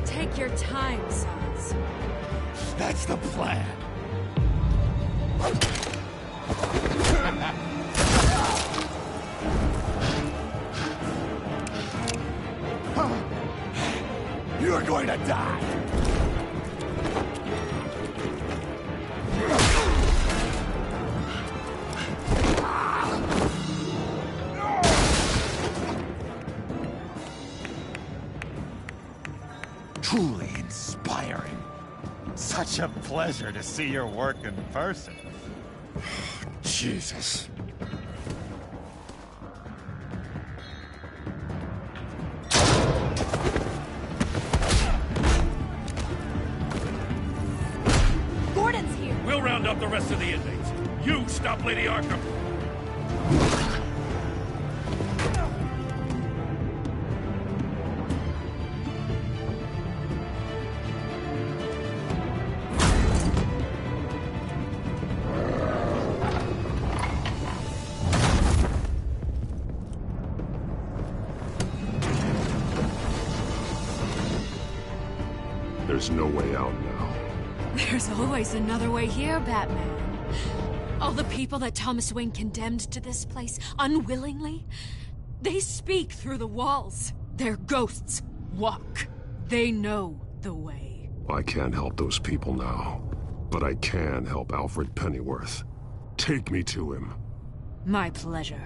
Take your time, sons. That's the plan. You're going to die. Truly inspiring. Such a pleasure to see your work in person. Jesus. Gordon's here. We'll round up the rest of the inmates. You stop Lady Arkham. There's no way out now. There's always another way here, Batman. All the people that Thomas Wayne condemned to this place unwillingly, they speak through the walls. Their ghosts walk. They know the way. I can't help those people now, but I can help Alfred Pennyworth. Take me to him. My pleasure.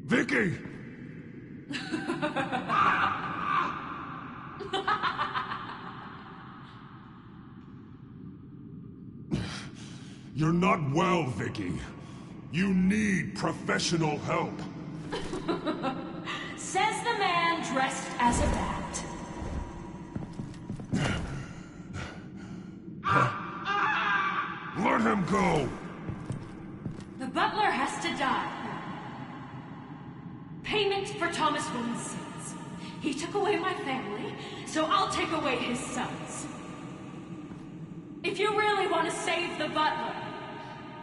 Vicky! You're not well, Vicky. You need professional help. Says the man dressed as a bat. Let him go! The butler has to die. Payment for Thomas Wayne's sins. He took away my family, so I'll take away his sons. If you really want to save the butler,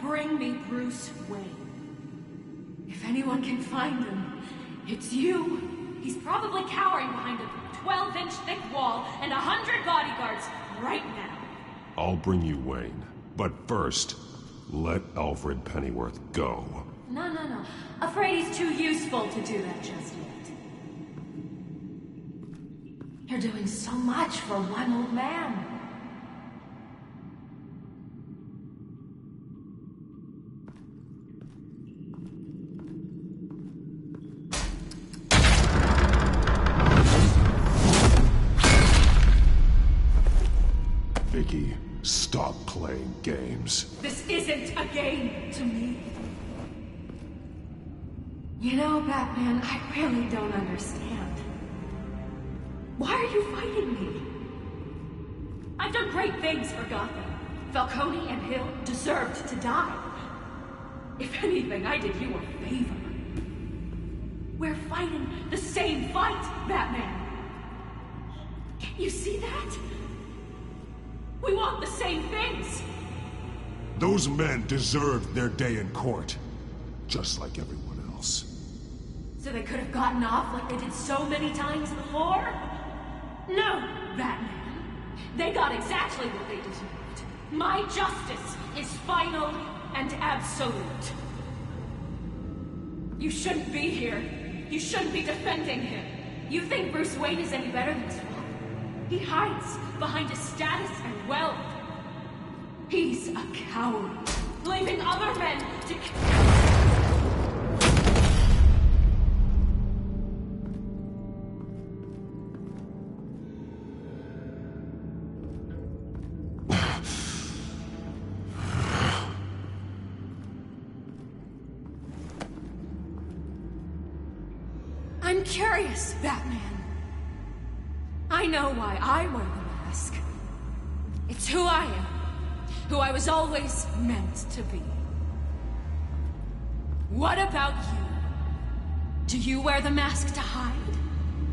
bring me Bruce Wayne. If anyone can find him, it's you. He's probably cowering behind a 12-inch thick wall and 100 bodyguards right now. I'll bring you Wayne, but first, let Alfred Pennyworth go. No. Afraid he's too useful to do that just yet. You're doing so much for one old man. Vicky, stop playing games. This isn't a game to me. You know, Batman, I really don't understand. Why are you fighting me? I've done great things for Gotham. Falcone and Hill deserved to die. If anything, I did you a favor. We're fighting the same fight, Batman. Can't you see that? We want the same things. Those men deserved their day in court, just like everyone else. So they could have gotten off like they did so many times before? No, Batman. They got exactly what they deserved. My justice is final and absolute. You shouldn't be here. You shouldn't be defending him. You think Bruce Wayne is any better than Swamp? He hides behind his status and wealth. He's a coward, leaving other men to... I'm curious, Batman. I know why I wear the mask. It's who I am. Who I was always meant to be. What about you? Do you wear the mask to hide?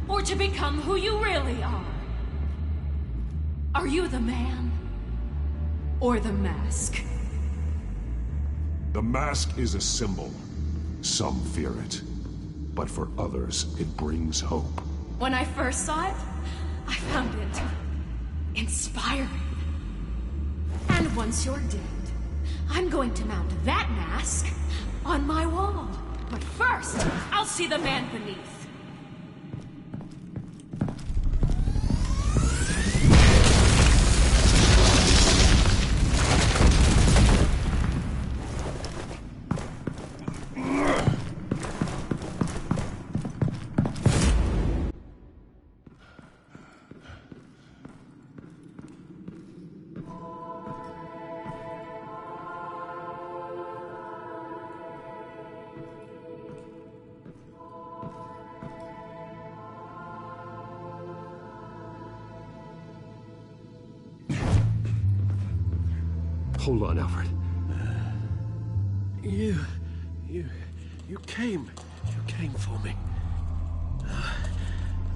Or to become who you really are? Are you the man? Or the mask? The mask is a symbol. Some fear it. But for others, it brings hope. When I first saw it, I found it inspiring. And once you're dead, I'm going to mount that mask on my wall. But first, I'll see the man beneath. Hold on, Alfred. You came for me.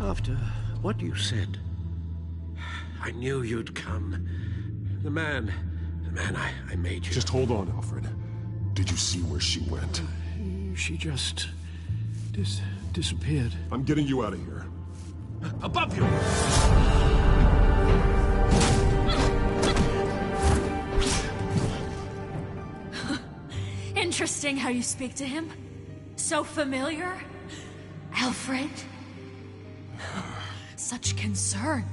After what you said, I knew you'd come. The man I made you. Just hold on, Alfred. Did you see where she went? She just disappeared. I'm getting you out of here. Above you! Interesting how you speak to him. So familiar. Alfred. Such concern.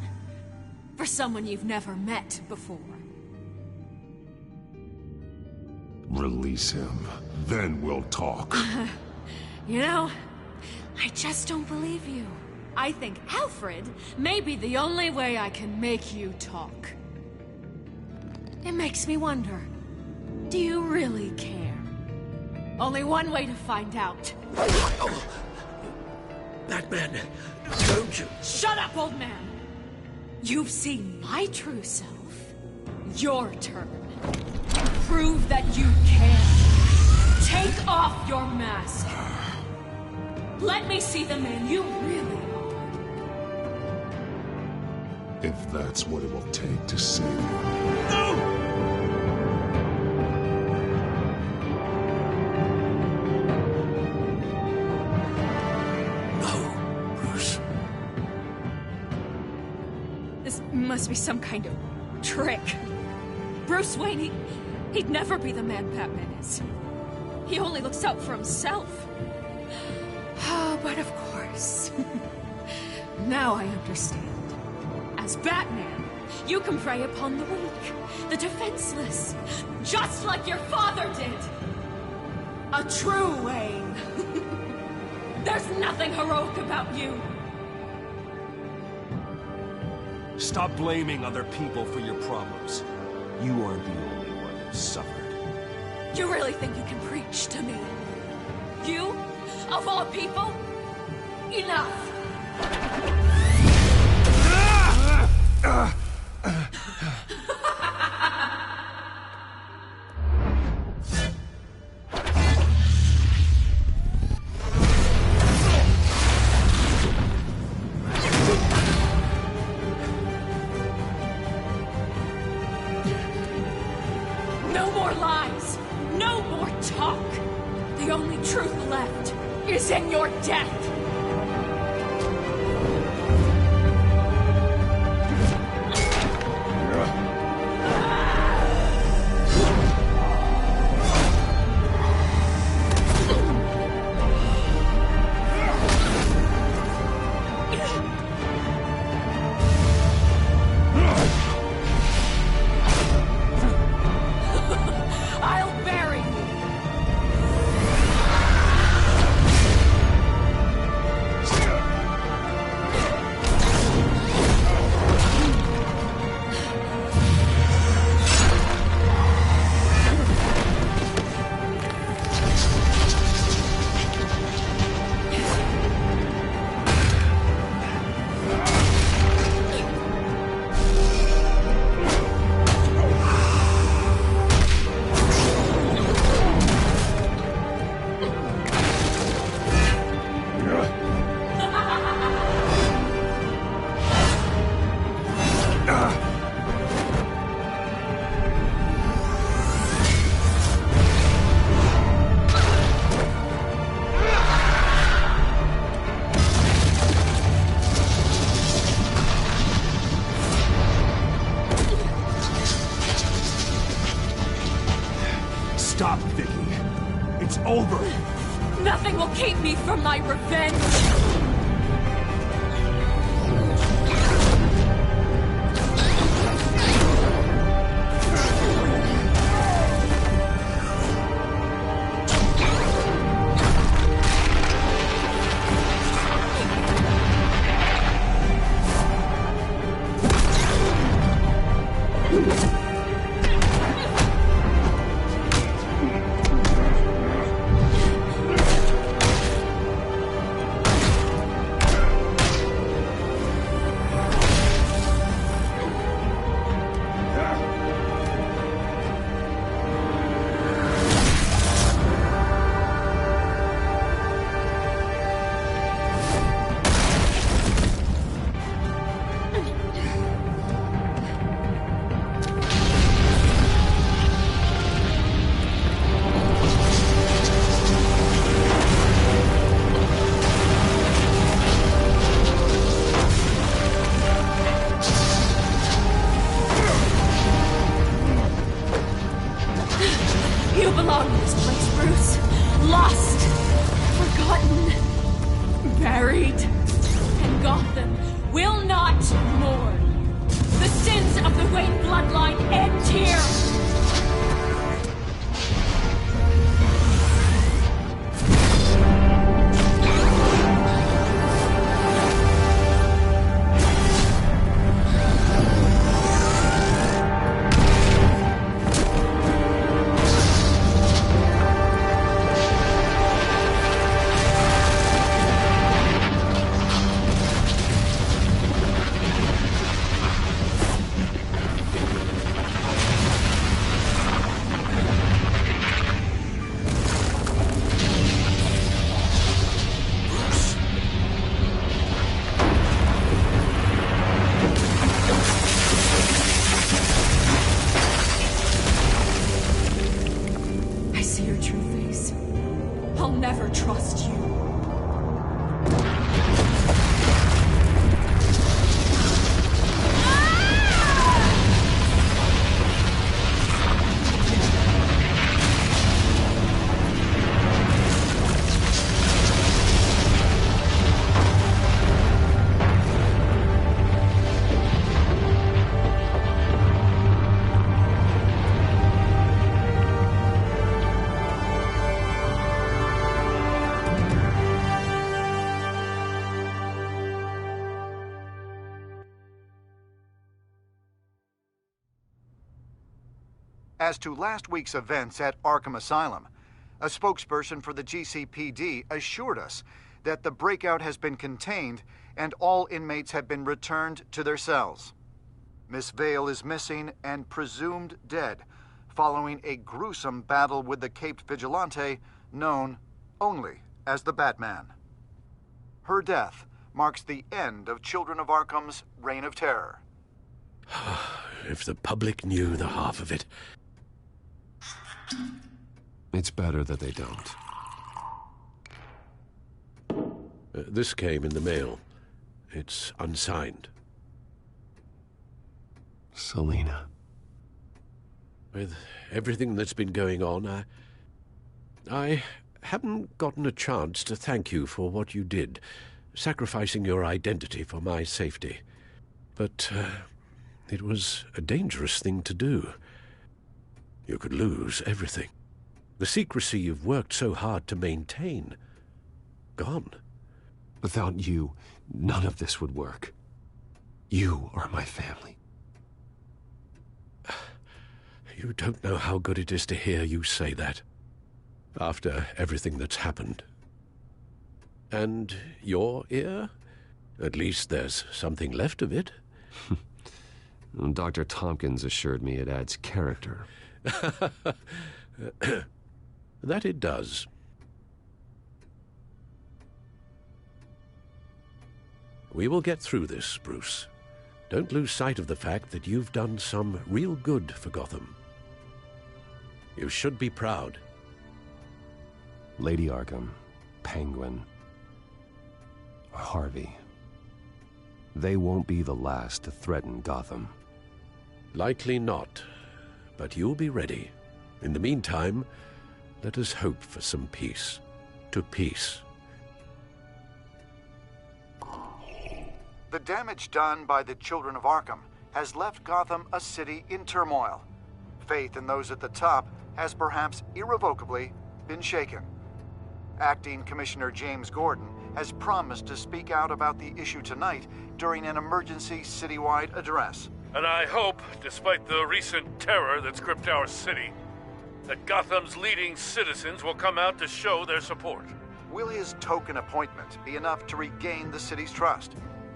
For someone you've never met before. Release him. Then we'll talk. You know, I just don't believe you. I think Alfred may be the only way I can make you talk. It makes me wonder, do you really care? Only one way to find out. Batman, don't you... Shut up, old man! You've seen my true self. Your turn. Prove that you can. Take off your mask. Let me see the man you really are. If that's what it will take to save you. No! Must be some kind of trick. Bruce Wayne, he'd never be the man Batman is. He only looks out for himself. Oh, but of course. Now I understand. As Batman, you can prey upon the weak, the defenseless, just like your father did. A true Wayne. There's nothing heroic about you. Stop blaming other people for your problems. You aren't the only one who's suffered. You really think you can preach to me? You? Of all people? Enough! No more lies! No more talk! The only truth left is in your death! over. Nothing will keep me from my revenge. You belong in this place, Bruce. Lost, forgotten, buried. And Gotham will not mourn. The sins of the Wayne bloodline end here. As to last week's events at Arkham Asylum, a spokesperson for the GCPD assured us that the breakout has been contained and all inmates have been returned to their cells. Miss Vale is missing and presumed dead following a gruesome battle with the caped vigilante known only as the Batman. Her death marks the end of Children of Arkham's reign of terror. If the public knew the half of it. It's better that they don't. This came in the mail. It's unsigned. Selina. With everything that's been going on, I haven't gotten a chance to thank you for what you did, sacrificing your identity for my safety. But it was a dangerous thing to do. You could lose everything. The secrecy you've worked so hard to maintain. Gone. Without you, none of this would work. You are my family. You don't know how good it is to hear you say that. After everything that's happened. And your ear? At least there's something left of it. Dr. Tompkins assured me it adds character. That it does. We will get through this, Bruce. Don't lose sight of the fact that you've done some real good for Gotham. You should be proud. Lady Arkham, Penguin, Harvey. They won't be the last to threaten Gotham. Likely not. But you'll be ready. In the meantime, let us hope for some peace. To peace. The damage done by the children of Arkham has left Gotham a city in turmoil. Faith in those at the top has perhaps irrevocably been shaken. Acting Commissioner James Gordon has promised to speak out about the issue tonight during an emergency citywide address. And I hope, despite the recent terror that's gripped our city, that Gotham's leading citizens will come out to show their support. Will his token appointment be enough to regain the city's trust?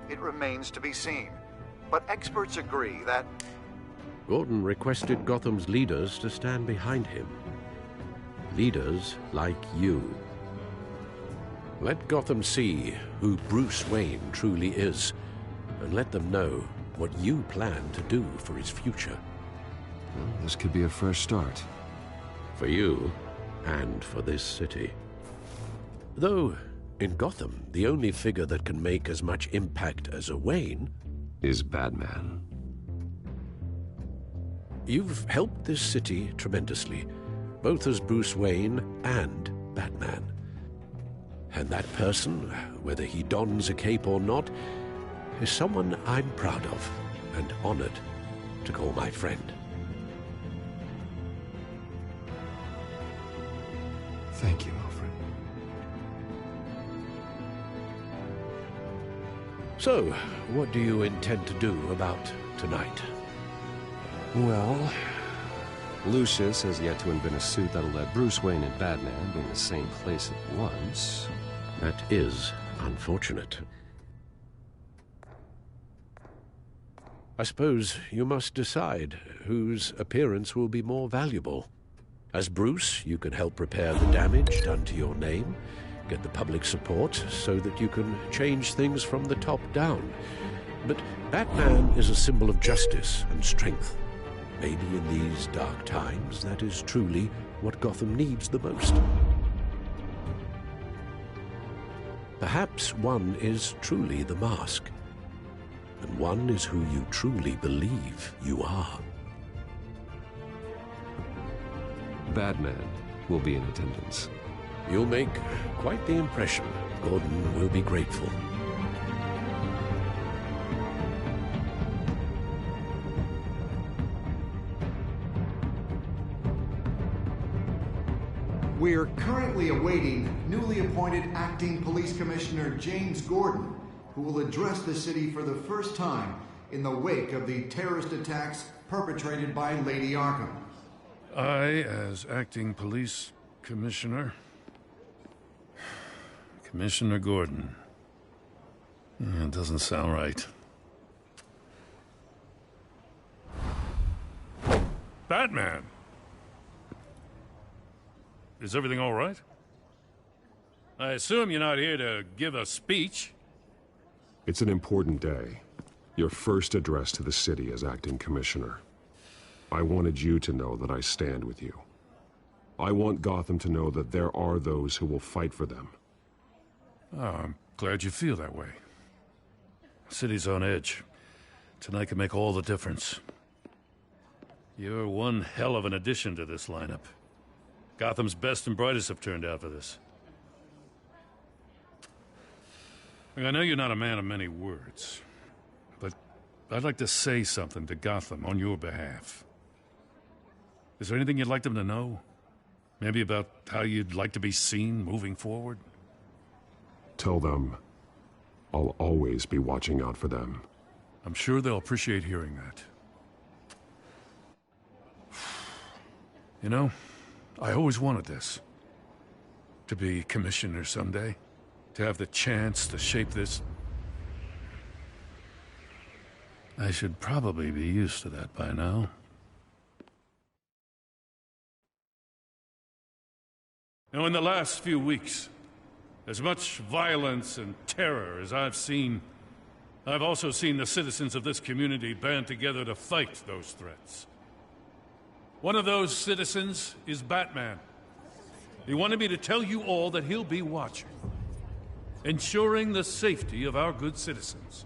It remains to be seen. But experts agree that Gordon requested Gotham's leaders to stand behind him. Leaders like you. Let Gotham see who Bruce Wayne truly is, and let them know what you plan to do for his future. Well, this could be a fresh start. For you, and for this city. Though, in Gotham, the only figure that can make as much impact as a Wayne is Batman. You've helped this city tremendously, both as Bruce Wayne and Batman. And that person, whether he dons a cape or not, is someone I'm proud of and honored to call my friend. Thank you, Alfred. So, what do you intend to do about tonight? Well, Lucius has yet to invent a suit that'll let Bruce Wayne and Batman be in the same place at once. That is unfortunate. I suppose you must decide whose appearance will be more valuable. As Bruce, you can help repair the damage done to your name, get the public support so that you can change things from the top down. But Batman is a symbol of justice and strength. Maybe in these dark times, that is truly what Gotham needs the most. Perhaps one is truly the mask, and one is who you truly believe you are. Batman will be in attendance. You'll make quite the impression. Gordon will be grateful. We're currently awaiting newly appointed Acting Police Commissioner James Gordon, who will address the city for the first time in the wake of the terrorist attacks perpetrated by Lady Arkham. I, as Acting Police Commissioner... Commissioner Gordon. Yeah, it doesn't sound right. Batman! Is everything all right? I assume you're not here to give a speech. It's an important day. Your first address to the city as acting commissioner. I wanted you to know that I stand with you. I want Gotham to know that there are those who will fight for them. Oh, I'm glad you feel that way. The city's on edge. Tonight can make all the difference. You're one hell of an addition to this lineup. Gotham's best and brightest have turned out for this. I know you're not a man of many words, but I'd like to say something to Gotham on your behalf. Is there anything you'd like them to know? Maybe about how you'd like to be seen moving forward? Tell them I'll always be watching out for them. I'm sure they'll appreciate hearing that. You know, I always wanted this. To be commissioner someday. To have the chance to shape this. I should probably be used to that by now. Now, in the last few weeks, as much violence and terror as I've seen, I've also seen the citizens of this community band together to fight those threats. One of those citizens is Batman. He wanted me to tell you all that he'll be watching, ensuring the safety of our good citizens.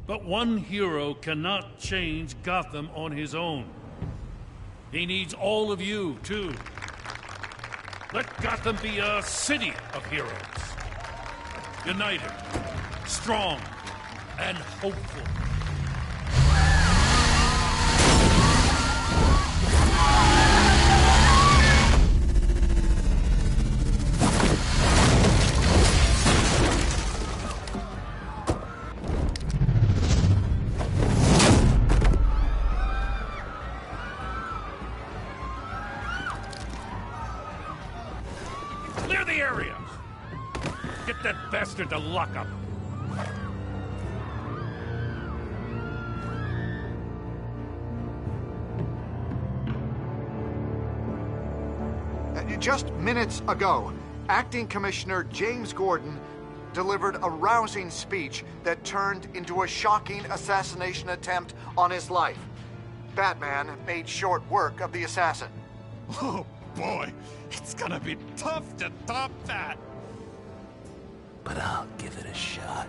But one hero cannot change Gotham on his own. He needs all of you, too. Let Gotham be a city of heroes. United, strong, and hopeful. Clear the area! Get that bastard to lock up! Just minutes ago, Acting Commissioner James Gordon delivered a rousing speech that turned into a shocking assassination attempt on his life. Batman made short work of the assassin. Oh boy, it's gonna be tough to top that. But I'll give it a shot.